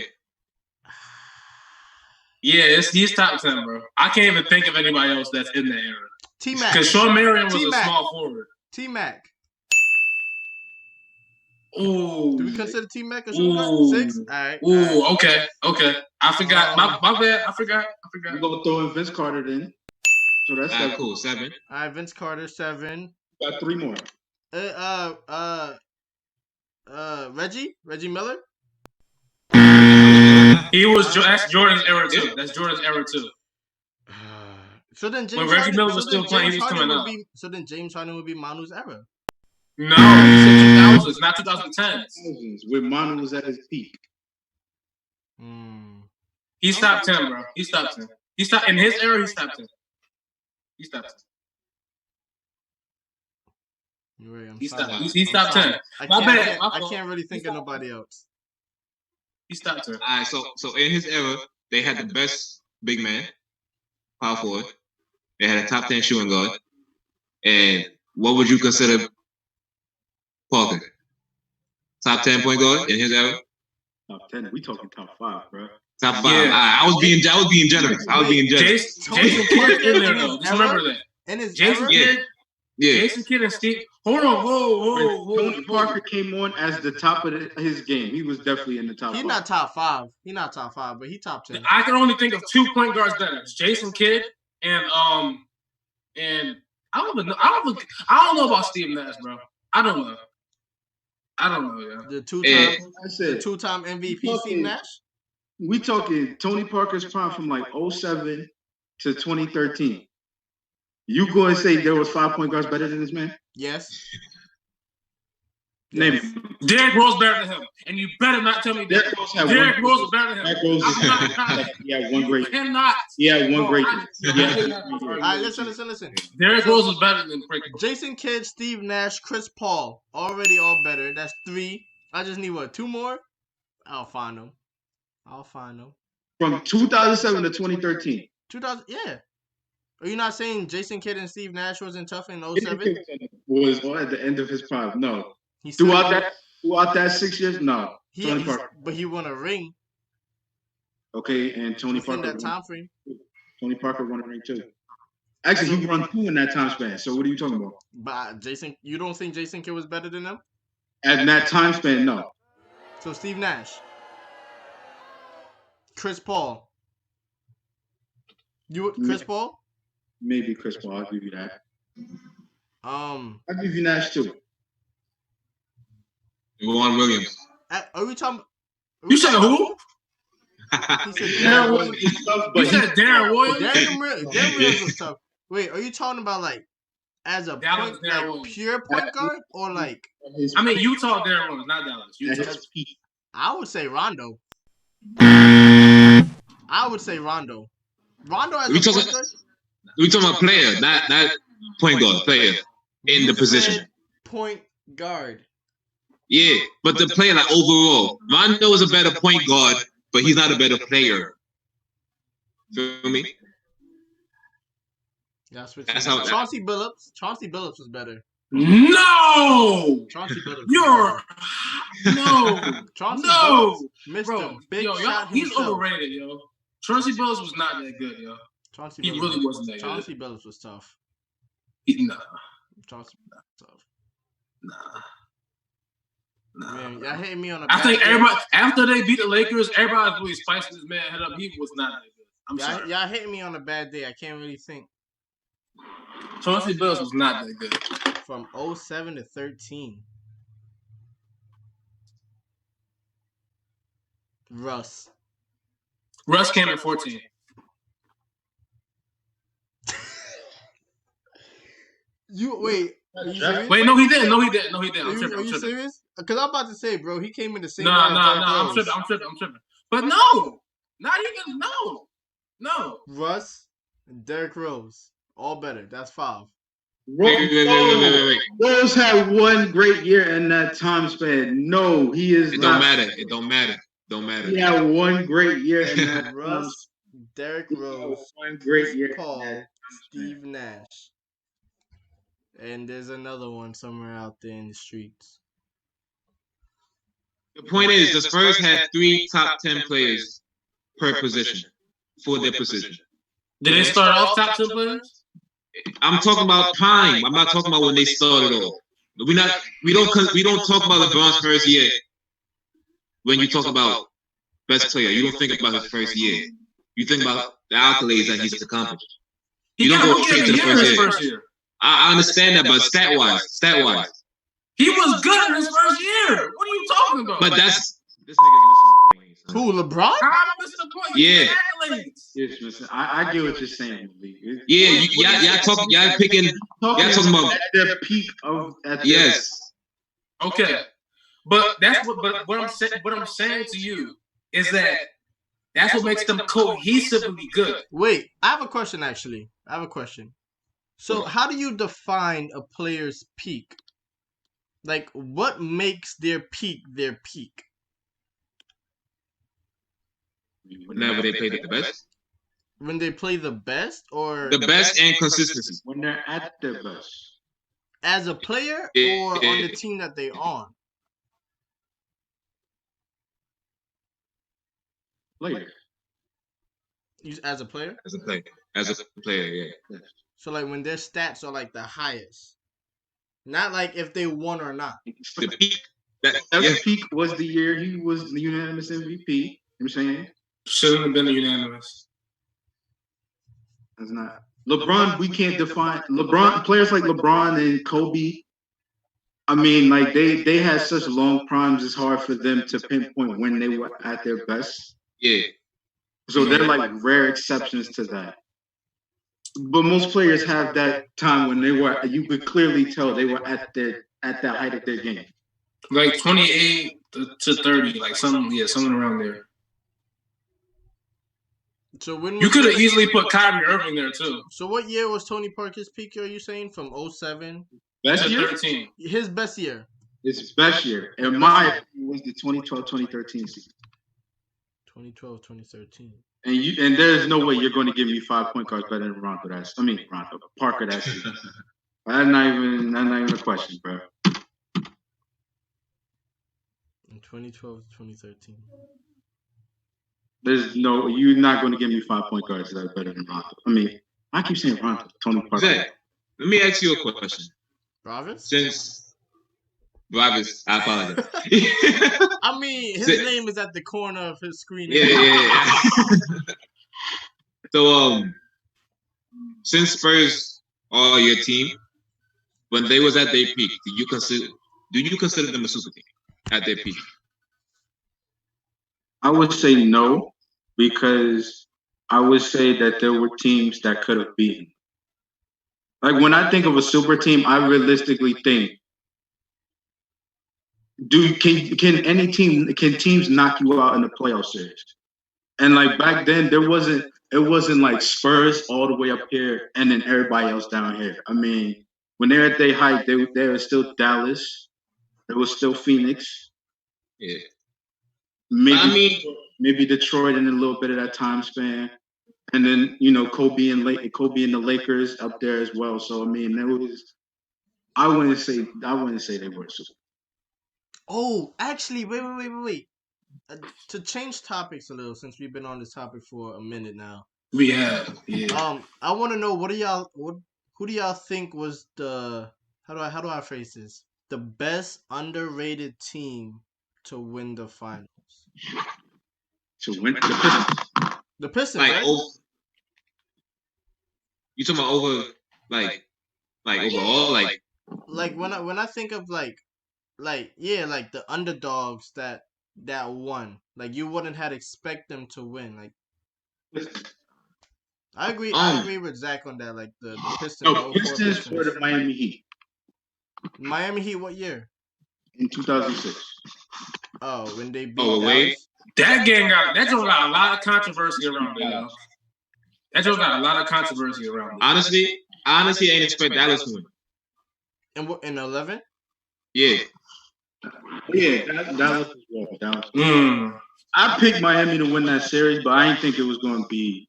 Yeah, he's top 10, bro. I can't even think of anybody else that's in that era. T-Mac. Because Sean Marion was T-Mac. a small forward. T-Mac. Ooh. Do we consider T-Mac a shooter? 6? All right. Ooh, okay. I forgot. My bad. I forgot. We're going to throw in Vince Carter then. So that's cool. 7. All right, Vince Carter, 7. Got 3 more. Reggie Miller. That's Jordan's era too. So then James when Reggie Harden, Miller was still playing, he was coming out. So then James Harden would be Manu's era. No, he said 2000s, not 2010s. When Manu was at his peak. He's top 10, bro. He's top 10. In his era. He's top 10. He's top 10. You're right, He's top 10. I can't really think of nobody else. He's top 10. All right, so in his era, they had the best big man, power forward. They had a top 10 shooting guard. And what would you consider Parker? Top 10 point guard in his era? Top 10. We talking top 5, bro. Top 5. Yeah. I was being generous. Jason Kidd in there though. Just remember that. In his Jason era? Yeah. Jason Kidd and Steve. Hold on. Whoa. Tony Parker came on as the top of his game. He was definitely in the top 5. He's not top 5. He's not top 5, but he top 10. I can only think of 2 point guards better. It's Jason Kidd and I don't know about Steve Nash, bro. I don't know, yeah. The two-time MVP Steve Nash? We talking Tony Parker's prime from like 07 to 2013. You go and say there was 5 point guards better than this man? Yes. Name him. Derrick Rose better than him, and you better not tell me Derrick Rose was better than him. Derrick Rose he had one great. Cannot. He had one great. All right, listen. Derrick Rose was better than Frank. Jason Kidd, Steve Nash, Chris Paul, already all better. That's 3. I just need 2 more. I'll find them. From 2007 to 2013. 2000, yeah. Are you not saying Jason Kidd and Steve Nash wasn't tough in 07? Was at the end of his prime. No. Throughout that 6 years, no. Tony Parker. But he won a ring. Okay, and Tony Parker. In that time frame. Tony Parker won a ring too. Actually, he won 2 in that time span. So what are you talking about? But you don't think Jason Kidd was better than him? At that time span, no. So Steve Nash. Chris Paul. Chris Paul? Maybe Chris Paul. I'll give you that. I'll give you Nash too. Juwan Williams. Are we talking? You said who? He said Darren Williams. You said Darren Williams? Darren Williams was tough. Wait, are you talking about like as a point, pure point guard or like? I mean, Utah Darren Williams, not Dallas. Utah. I would say Rondo. Rondo as a point guard? We talking about player, not point guard. Player in the position. Point guard. Yeah, but the player, like overall, Rondo is a better point guard, but he's not a better player. Feel me? That's how Chauncey Billups. Chauncey Billups was better. No. Chauncey Billups. Chauncey Billups missed bro, a big shot he's himself. Overrated, yo. Chauncey Billups was not that good, yo. He really wasn't that good. Chauncey Billups was tough. Nah. Chauncey was tough. Nah. Man, y'all hating me on a I think everybody, after they beat the Lakers, everybody was really spicing this man head up. He was not that good. I'm sorry. Y'all hating me on a bad day. I can't really think. Chauncey Billups was not that good. From 07 to 13. Russ came in 14. Wait, no, he didn't. Are you serious? Because I'm about to say, bro, he came in the same. I'm tripping. But no, not even no. Russ and Derrick Rose, all better. That's 5. Wait. Rose had one great year in that time span. No, he is not. It don't matter. He had one great year in that. Russ, Derrick Rose, one great year. Paul, Steve Nash. And there's another one somewhere out there in the streets. The point is, the Spurs had 3 top 10 players per position for their position. Did they start off top 10 players? I'm talking about prime. I'm not talking about when they started off. We don't talk about LeBron's first year when you talk about best player. You don't think about his first year. You think about the accolades that he's accomplished. You don't go straight to the first year. I understand that, but stat-wise. He was good in his first year. What are you talking about? But this nigga's missing the point. Who, LeBron? How am I missing the point? Yeah. Yes, listen, I get what you're saying, Malik. Yeah, y'all talking about at the peak of yes. Okay, but what I'm saying to you is that that's what makes them cohesively good. Wait, I have a question. Actually, I have a question. So, how do you define a player's peak? Like, what makes their peak their peak? Whenever they play the best. When they play the best, or the best and consistency. When they're at their best. As a player, or on the team that they're on? Player. As a player? As a player, yeah. So, like, when their stats are, like, the highest. Not, like, if they won or not. The peak. That peak was the year he was the unanimous MVP. You know what I'm saying? Shouldn't have been a unanimous. That's not. LeBron, we can't define. LeBron, players like LeBron and Kobe, I mean, like, they had such long primes, it's hard for them to pinpoint when they were at their best. Yeah. So they're like rare exceptions to that. But most players have that time when you could clearly tell they were at the height of their game. Like 28 to 30, like something around there. So when you could have easily put Kyrie Irving there too. So what year was Tony Parker's peak? Are you saying from 07? Best year? 13. His best year. His best year. And my opinion was the 2012-2013 season. 2012-2013. And there's no way you're going to give me 5 point guards better than Parker that season. That's not even a question, bro. In 2012-2013. You're not going to give me 5 point guards that are better than Rondo. I mean, I keep saying Rondo, Tony Parker. Zach, let me ask you a question. Bravis? Bravis, I apologize. I mean, his name is at the corner of his screen. Yeah. So, since Spurs are your team, when they was at their peak, do you consider them a super team at their peak? I would say no, because I would say that there were teams that could have beaten. Like, when I think of a super team, I realistically think, can teams knock you out in the playoff series? And like back then, it wasn't like Spurs all the way up here and then everybody else down here. I mean, when they're at their height, they were still Dallas, there was still Phoenix. Yeah. Maybe Detroit in a little bit of that time span, and then Kobe and the Lakers up there as well. So I mean, I wouldn't say they were super. Oh, actually, wait. To change topics a little, since we've been on this topic for a minute now. We have, yeah. I want to know who do y'all think was the how do I phrase this? The best underrated team to win the finals. To win the Pistons. The Pistons, like, right? You talking about over like overall, like when I think of like the underdogs that won, like you wouldn't have expect them to win. Like, I agree with Zach on that. Like the Pistons. No, Pistons for the Miami Heat. Miami Heat, what year? In 2006. Oh, when they beat Dallas? Wait. That game got a lot of controversy around it. That just got a lot of controversy around it. Honestly, I ain't expect Dallas to win. And what, in 11? Yeah. Yeah, Dallas as well. Dallas. I picked Miami to win that series, but I didn't think it was going to be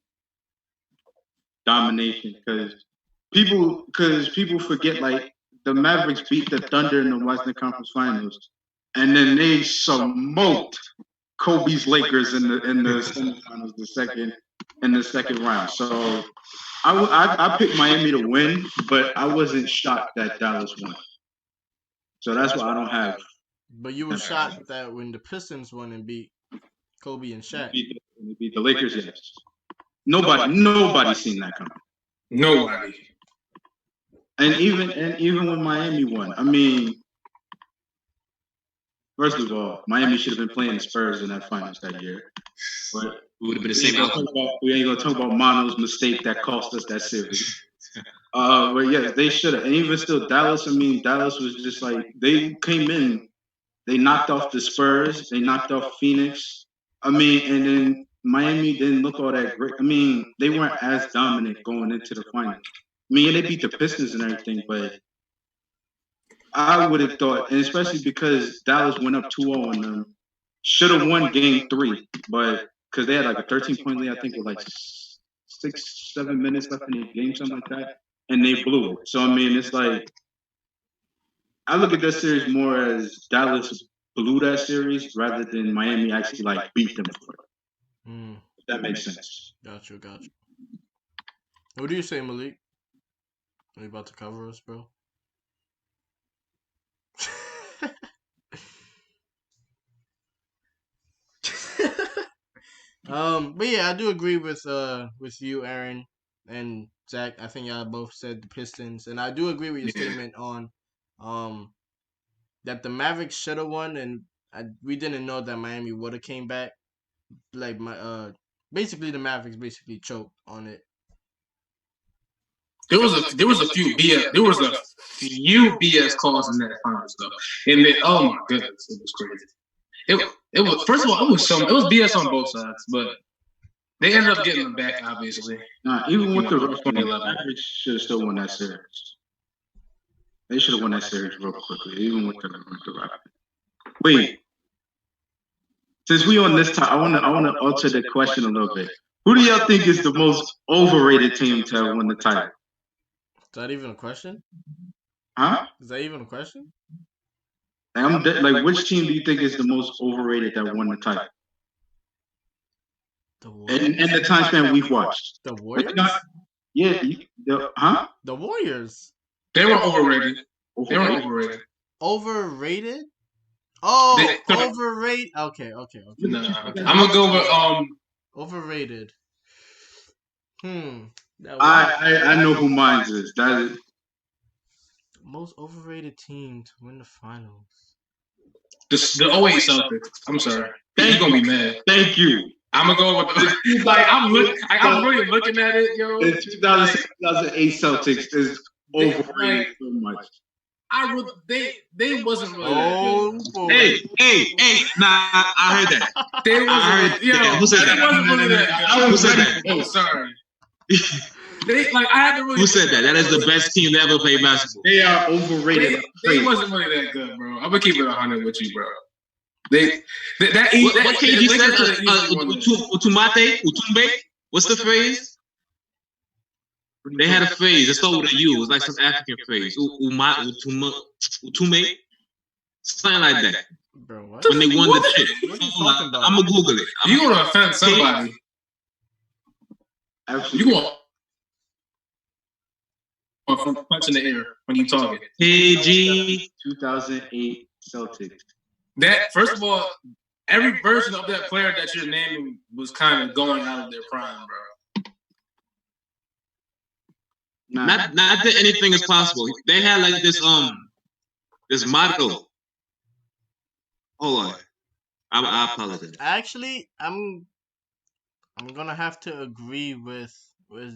domination because people forget, like, the Mavericks beat the Thunder in the Western Conference Finals, and then they smoked Kobe's Lakers in the semifinals, the second round. So I picked Miami to win, but I wasn't shocked that Dallas won. So that's why I don't have. But you were shocked that when the Pistons won and beat Kobe and Shaq. Beat the Lakers, yes. Nobody seen that coming. Nobody. And even when Miami won, I mean, first of all, Miami should have been playing the Spurs in that finals that year. But It would have been the same outcome. we ain't gonna talk about Mono's mistake that cost us that series. But yes, they should have. And even still, Dallas. I mean, Dallas was just like they came in. They knocked off the Spurs. They knocked off Phoenix. I mean, and then Miami didn't look all that great. I mean, they weren't as dominant going into the finals. I mean, they beat the Pistons and everything, but I would have thought, and especially because Dallas went up 2-0 on them, should have won Game 3, but because they had like a 13-point lead, I think, with like 6-7 minutes left in the game, something like that, and they blew it. So I mean, it's like I look at that series more as Dallas blew that series rather than Miami actually like beat them for it. If that makes sense. Got you. What do you say, Malik? Are you about to cover us, bro? But yeah, I do agree with you, Aaron and Zach. I think y'all both said the Pistons, and I do agree with your statement on that the Mavericks should have won, and we didn't know that Miami would have came back. Like basically the Mavericks basically choked on it. There was a few BS calls in that finals though, and then, oh my goodness, it was crazy. It was, first of all, it was BS on both sides, but they ended up getting them back, obviously. Even with the rush, the Mavericks should have still won that series. They should have won that series real quickly, even with the rush. Wait, since we on this time, I want to alter the question a little bit. Who do y'all think is the most overrated team to have won the title? Is that even a question? Huh? Is that even a question? Like, which team do you think is the most overrated that won the title? In the time span we've watched. The Warriors? The Warriors. They were overrated. Overrated? Oh, overrated. Okay. No, I'm gonna go with overrated. I know who mine is. That is most overrated team to win the finals. the 08 Celtics. I'm sorry. You're gonna be mad. Thank you. I'm gonna go with like I'm really looking at it, yo. The 2008 Celtics is overrated so much. They wasn't really that good. Hey, nah, I heard that. They wasn't. Yo, who said that? Wasn't really that. Who said that? Oh, sorry. I had to really. Who said that? That is the best team to ever play basketball. They are overrated. They wasn't really that good, bro. I'm gonna keep it 100 with you, bro. What KD said? Utumbe? What's the phrase? They had a phrase. It started with a U. It was like some African phrase. Utume? Something like that. Bro, what? When they won the chip. What are you talking about? I'm going to Google it. You going to offend somebody. You going to punch in the air when you talking. KG. 2008 Celtics. That, first of all, every version of that player that you're naming was kind of going out of their prime, bro. Not that anything is possible. They had like this motto. Hold on. I apologize. Actually, I'm gonna have to agree with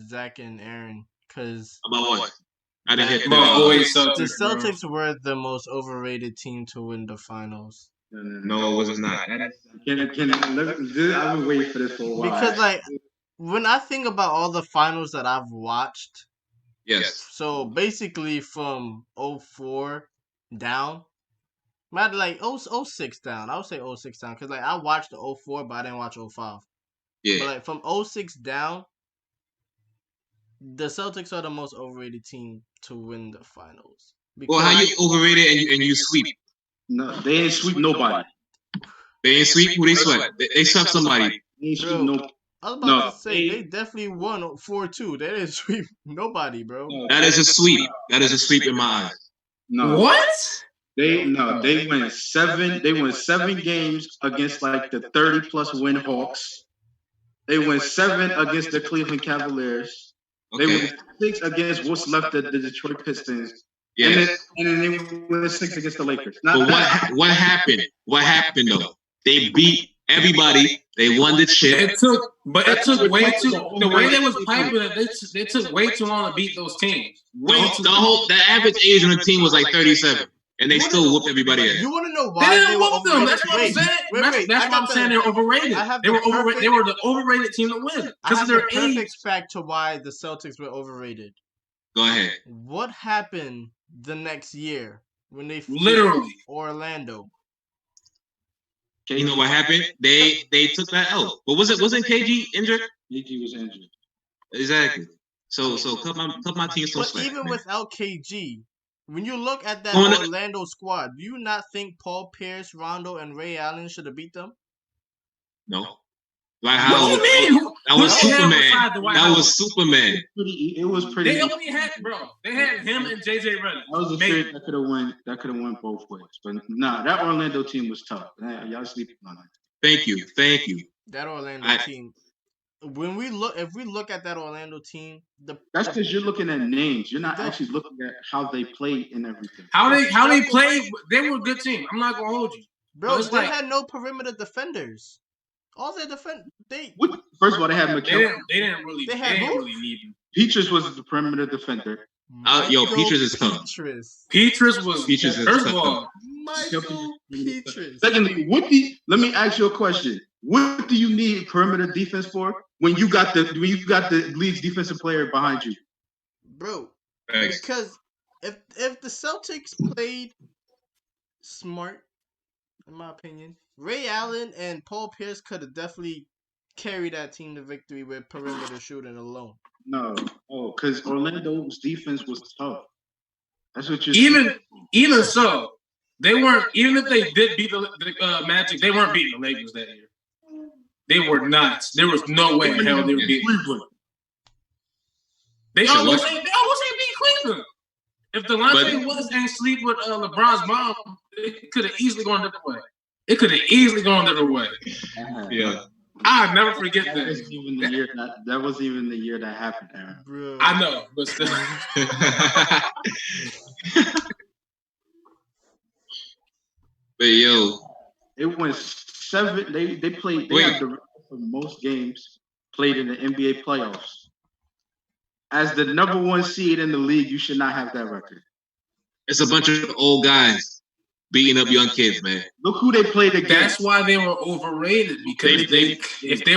Zach and Aaron because about what? I didn't hear the Celtics were the most overrated team to win the finals. No, it was not. I've been waiting for this for a while. Because like when I think about all the finals that I've watched. Yes. So basically from 04 down, not like 06 down. I would say 06 down because like I watched the 04, but I didn't watch 05. Yeah. But like from 06 down, the Celtics are the most overrated team to win the finals Well, how you overrated and you sweep? No, they ain't sweep nobody. They ain't sweep. Who they swept? They swept somebody. They ain't sweep Bro, no. I was about to say they definitely won 4-2. They didn't sweep nobody, bro. That is a sweep. That is a sweep in my eyes. No. What? They went 7. They won 7 games against like the 30+ win Hawks. They went 7 against the Cleveland Cavaliers. They went 6 against what's left of the Detroit Pistons. Yeah. And then they went 6 against the Lakers. But what happened? What happened though? They beat everybody. They won the chip. It took way too. The way they was piping it, they took way too long to beat those teams. The average age on the team was like 37, and they still whooped everybody ass. You want to know They why didn't they were whoop them. overrated? That's what I'm saying. Wait. That's why I'm saying they're overrated. They were overrated. They were the overrated team to win I because have of the their age. perfect fact to why the Celtics were overrated. Go ahead. What happened the next year when they Literally Orlando? You know what happened? They took that L. But wasn't KG injured? KG was injured. Exactly. So cut my team some But slack. even without KG, when you look at that On Orlando squad, do you not think Paul Pierce, Rondo, and Ray Allen should have beat them? No. Like how What do you mean? that was Who they had Superman. beside Dwight That Howard? was Superman. It was pretty. They only had They had him and JJ Redick. That was a series that could have won. That could have won both ways. But nah, that Orlando team was tough. Y'all sleeping on it. Thank you. That Orlando team. If we look at that Orlando team, that's because you're looking at names. You're not actually looking at how they played and everything. How they played. They were a good team. I'm not gonna hold you, bro. They had no perimeter defenders. All they First of all, they had McKellar. They didn't really need him. Peaches was the perimeter defender. Peaches is tough. Peaches was first of all. Michael Peaches. Secondly, let me ask you a question. What do you need perimeter defense for when you got the league's defensive player behind you, bro? Because if the Celtics played smart, in my opinion, Ray Allen and Paul Pierce could have definitely carried that team to victory with perimeter shooting alone. No, because Orlando's defense was tough. That's what you're even so, they weren't. Even if they did beat the Magic, they weren't beating the Lakers that year. They were not. There was no way in hell they were beating Cleveland. They almost ain't beat Cleveland. If Delonte West ain't sleep with LeBron's mom, it could have easily gone a different way. It could have easily gone a different way. Yeah. I'll never forget that. That wasn't even the year that happened, Aaron. Bro. I know, but still. But yo, it went 7. They played. They had the record for most games played in the NBA playoffs. As the number 1 seed in the league, you should not have that record. It's a bunch of old guys beating up young kids, man. Look who they played against. That's why they were overrated, because if they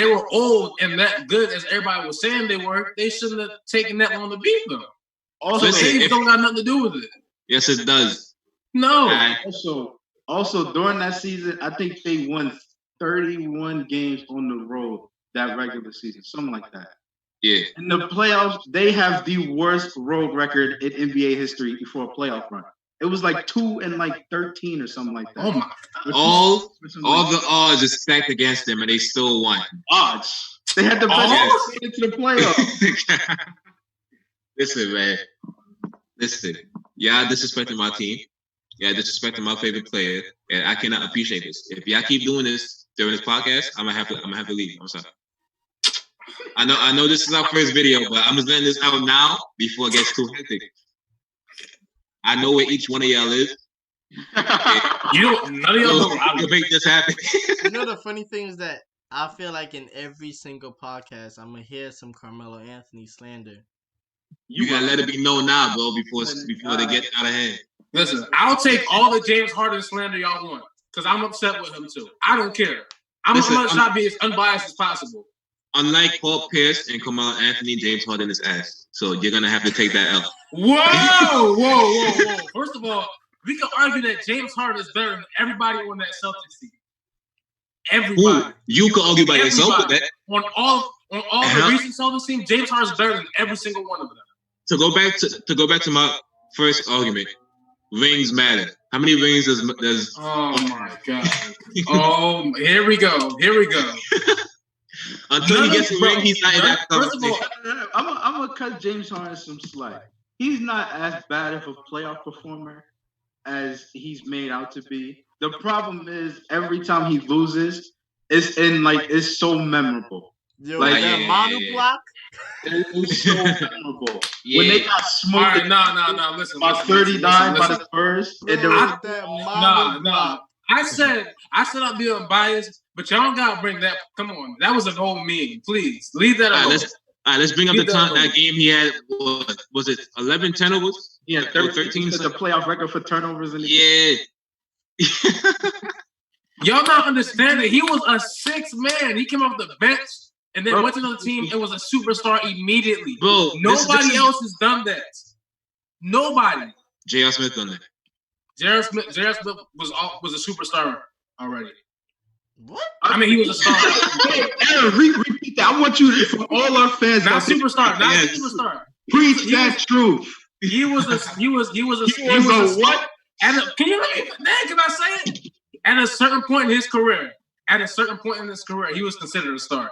were old and that good as everybody was saying they were, they shouldn't have taken that long to beat them. Also, age don't got nothing to do with it. Yes, it does. No. Also during that season, I think they won 31 games on the road that regular season, something like that. Yeah. In the playoffs, they have the worst road record in NBA history before a playoff run. It was like 2-13 or something like that. Oh my! All the odds are stacked against them, and they still won. Odds. They had the best into the playoffs. Listen, man. Listen. Y'all disrespecting my team. Y'all disrespecting my favorite player, and I cannot appreciate this. If y'all keep doing this during this podcast, I'm gonna have to leave. I'm sorry. I know this is our first video, but I'm just letting this out now before it gets too hectic. I know where each one of y'all is. None of y'all know how to make this happen. You know the funny thing is that I feel like in every single podcast, I'm gonna hear some Carmelo Anthony slander. You gotta let it be known now, bro, before they get out of hand. Listen, I'll take all the James Harden slander y'all want, because I'm upset with him too. I don't care. I'm gonna try to be as unbiased as possible. Unlike Paul Pierce and Carmelo Anthony, James Harden is ass. So you're gonna have to take that L. Whoa. First of all, we can argue that James Harden is better than everybody on that Celtics team. Everybody. Ooh, you can argue by yourself with that. On all the recent Celtics team, James Harden is better than every single one of them. To go back to first argument. Rings matter. How many rings does? Oh my god! Oh, here we go. Until he gets a ring, he's not in that First of conversation. all, I'm gonna cut James Harden some slack. He's not as bad of a playoff performer as he's made out to be. The problem is every time he loses, it's so memorable. Yo, Like, that yeah, Manu yeah. block. It's so memorable. Yeah. When they got all smoked right, no. Listen, by 39 by the Spurs, and there was That Manu block. I said I'm being biased, but y'all gotta bring that. Come on, that was an old meme. Please leave that alone. All right, let's bring up the time that game he had. Was it 11 turnovers? yeah, Or 13 is the playoff record for turnovers in the Yeah. Y'all not understanding. He was a sixth man. He came off the bench and then went to another team and was a superstar immediately. Bro, Nobody else has done that. Nobody. J.R. Smith done that. J.R. Smith was a superstar already. What? I mean, he was a star. Aaron, repeat that. I want you to, for all our fans, Not superstar. Not Yes. superstar. preach that truth. He was a What? Can you let me? Can I say it? At a certain point in his career, he was considered a star.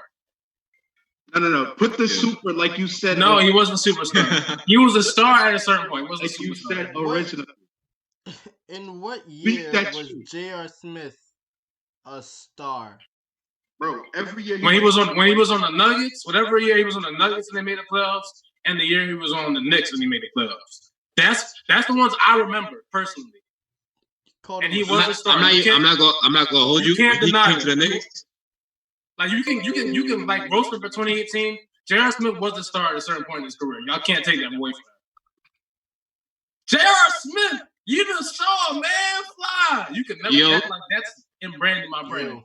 No. Put the super like you said. No, he wasn't a superstar. He was a star at a certain point. He wasn't like a you superstar. said originally. In what year that was truth. J.R. Smith a star? Bro, every year When he was on the Nuggets, whatever year he was on the Nuggets and they made the playoffs, and the year he was on the Knicks and he made the playoffs. That's the ones I remember personally. And he was a star. I'm not gonna hold you. You can't He deny came it. to the Knicks. Like you can like roast him for 2018. J.R. Smith was the star at a certain point in his career. Y'all can't take that away from him. J.R. Smith, you just saw a man fly. You can never act like that's ingrained in my brain.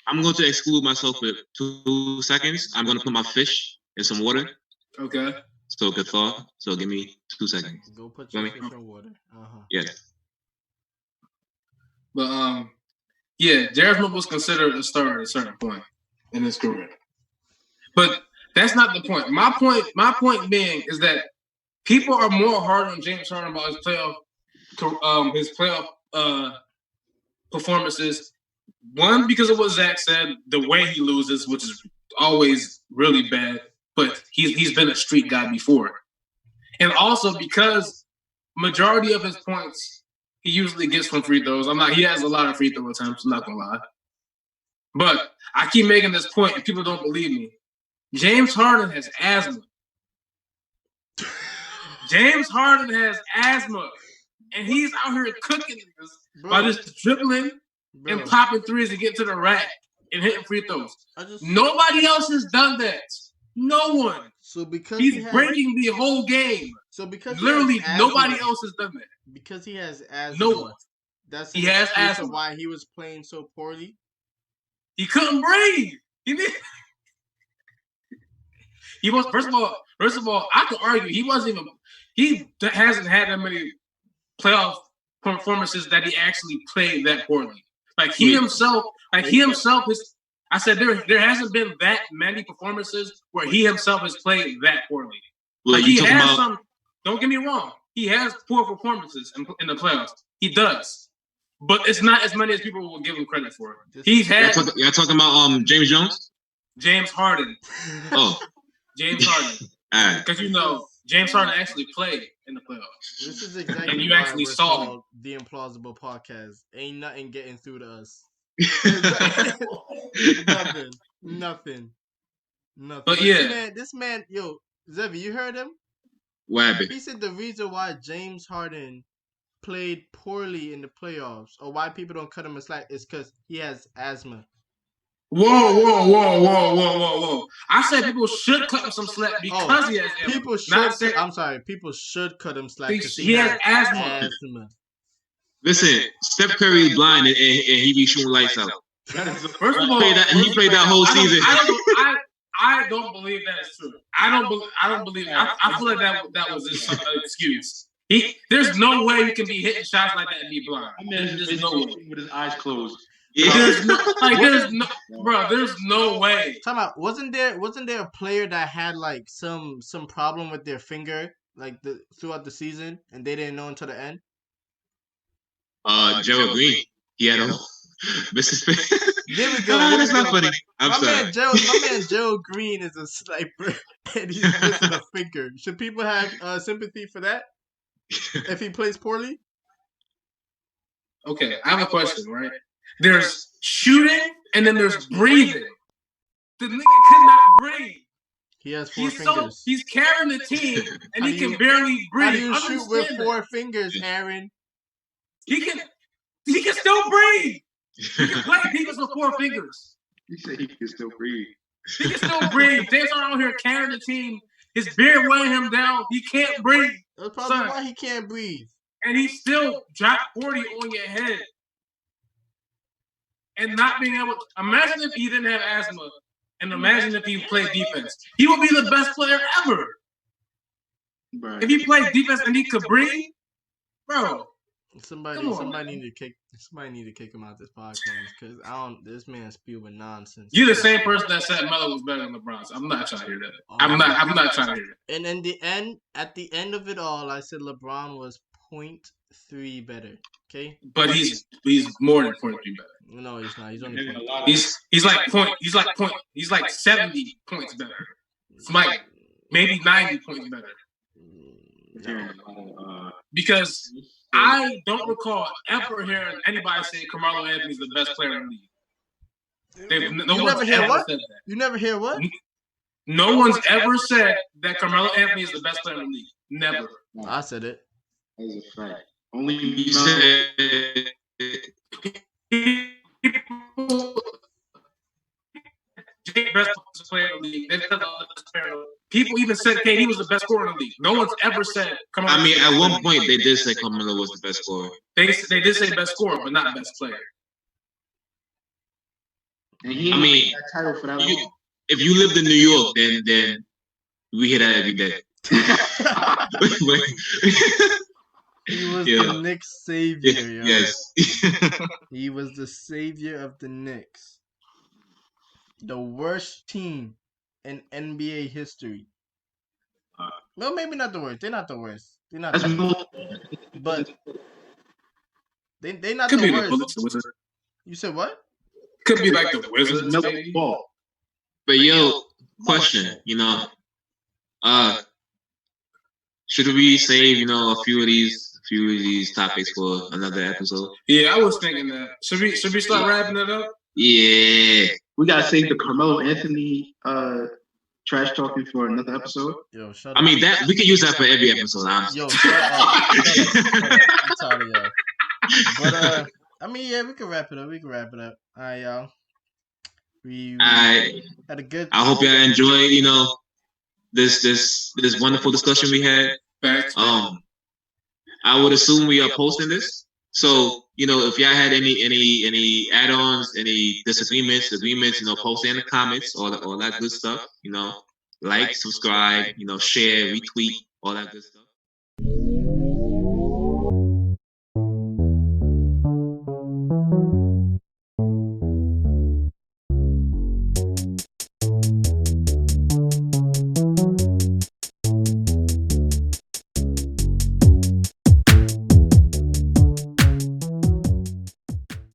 I'm going to exclude myself for 2 seconds. I'm going to put my fish in some water Okay. so it could thaw. So give me 2 seconds. Go put your fish in water. Yes. But yeah, J.R. Smith was considered a star at a certain point in his career. But that's not the point. My point being is that people are more hard on James Harden about his playoff performances. One, because of what Zach said, the way he loses, which is always really bad. But he's been a street guy before, and also because majority of his points he usually gets from free throws. He has a lot of free throw attempts. I'm not gonna lie, but I keep making this point, and people don't believe me. James Harden has asthma. James Harden has asthma, and he's out here cooking niggas by just dribbling and popping threes and getting to the rack and hitting free throws. Nobody else has done that. No one. So because he's breaking the whole game. So because literally nobody else has done that. Because he has asthma. No one. That's he has asthma. Why he was playing so poorly. He couldn't breathe. He was first of all, I could argue he hasn't had that many playoff performances that he actually played that poorly. He himself is. I said there hasn't been that many performances where he himself has played that poorly. Well, he has some. Don't get me wrong. He has poor performances in the playoffs. He does, but it's not as many as people will give him credit for. He's had. Y'all talking about James Jones? James Harden. Oh, James Harden. All right. Because James Harden actually played in the playoffs. This is exactly and you why actually saw him. The Implausible Podcast. Ain't nothing getting through to us. Nothing. But yeah, this man, yo, Xevy, you heard him? What happened? He said the reason why James Harden played poorly in the playoffs, or why people don't cut him a slack, is because he has asthma. Whoa. I said people should cut him some slack because he has asthma. People should cut him slack because he has asthma. Listen, Steph Curry is blind and he be shooting lights out. First of all, he played that whole season. I don't believe that is true. I don't believe. I feel like that was just an excuse. There's no way you can be hitting shots like that and be blind. There's no way. With his eyes closed. Yeah. There's no way. Time out. Wasn't there a player that had some problem with their finger like throughout the season, and they didn't know until the end? Gerald Green. He had a Mr. There we go. That's not funny. I'm my sorry. Man Gerald Green is a sniper, and he's missing a finger. Should people have sympathy for that if he plays poorly? Okay, I have a question, right? There's shooting, and then there's breathing. The nigga could not breathe. He has 4 fingers. He's carrying the team, and he can barely breathe. How do you shoot with 4 fingers, Aaron? He can still breathe. He can play defense with 4 fingers. You say he can still breathe. He can still breathe. James are out here carrying the team. His beard weighing him down. He can't breathe. That's probably why he can't breathe. And he still dropped 40 on your head. And not being able to imagine if he didn't have asthma, and imagine if he played defense. He would be the best player ever. Right. If he played defense and he could breathe, bro. Somebody need to kick him out this podcast because this man spewing nonsense. You're the same person that said Melo was better than LeBron. So I'm not trying to hear that. I'm not trying to hear that. And at the end of it all, I said LeBron was 0.3 better. Okay. But he's more than 0.3 better. No, he's not. He's only he's like 70 points better. It's like maybe 90 points better. Because I don't recall ever hearing anybody say Carmelo Anthony's the best player in the league. No one's ever said that. You never hear what? No one's ever said that Carmelo Anthony is the best player in the league. Never. I said it. That's a fact. Only You said best player in the league. People even said KD was the best scorer in the league. No one's ever said. I mean, at one point they did say Carmelo was the best scorer. They did say best scorer, but not best player. And he I mean, that title for that long. If you lived in New York, then we hear that every day. He was the Knicks' savior. Yo. Yes. He was the savior of the Knicks. The worst team in NBA history. Well, maybe not the worst. They're not the worst. They're not. But they not Could the be worst. the Bullets, the Wizards. You said what? Could be like the Wizards. Maybe. But yo, question, should we save, a few of these topics for another episode? Yeah, I was thinking that. Should we start wrapping it up? Yeah. We gotta save the Carmelo Anthony trash talking for another episode. Yo, shut up. I mean that we could use that for every episode, honestly. Yo, shut up. I'm tired of y'all. But I mean, yeah, we can wrap it up. All right, y'all. We had a good. I hope y'all enjoyed, this wonderful discussion we had. I would assume we are posting this. So, if y'all had any add-ons, any agreements, post in the comments, all that good stuff, like, subscribe, share, retweet, all that good stuff.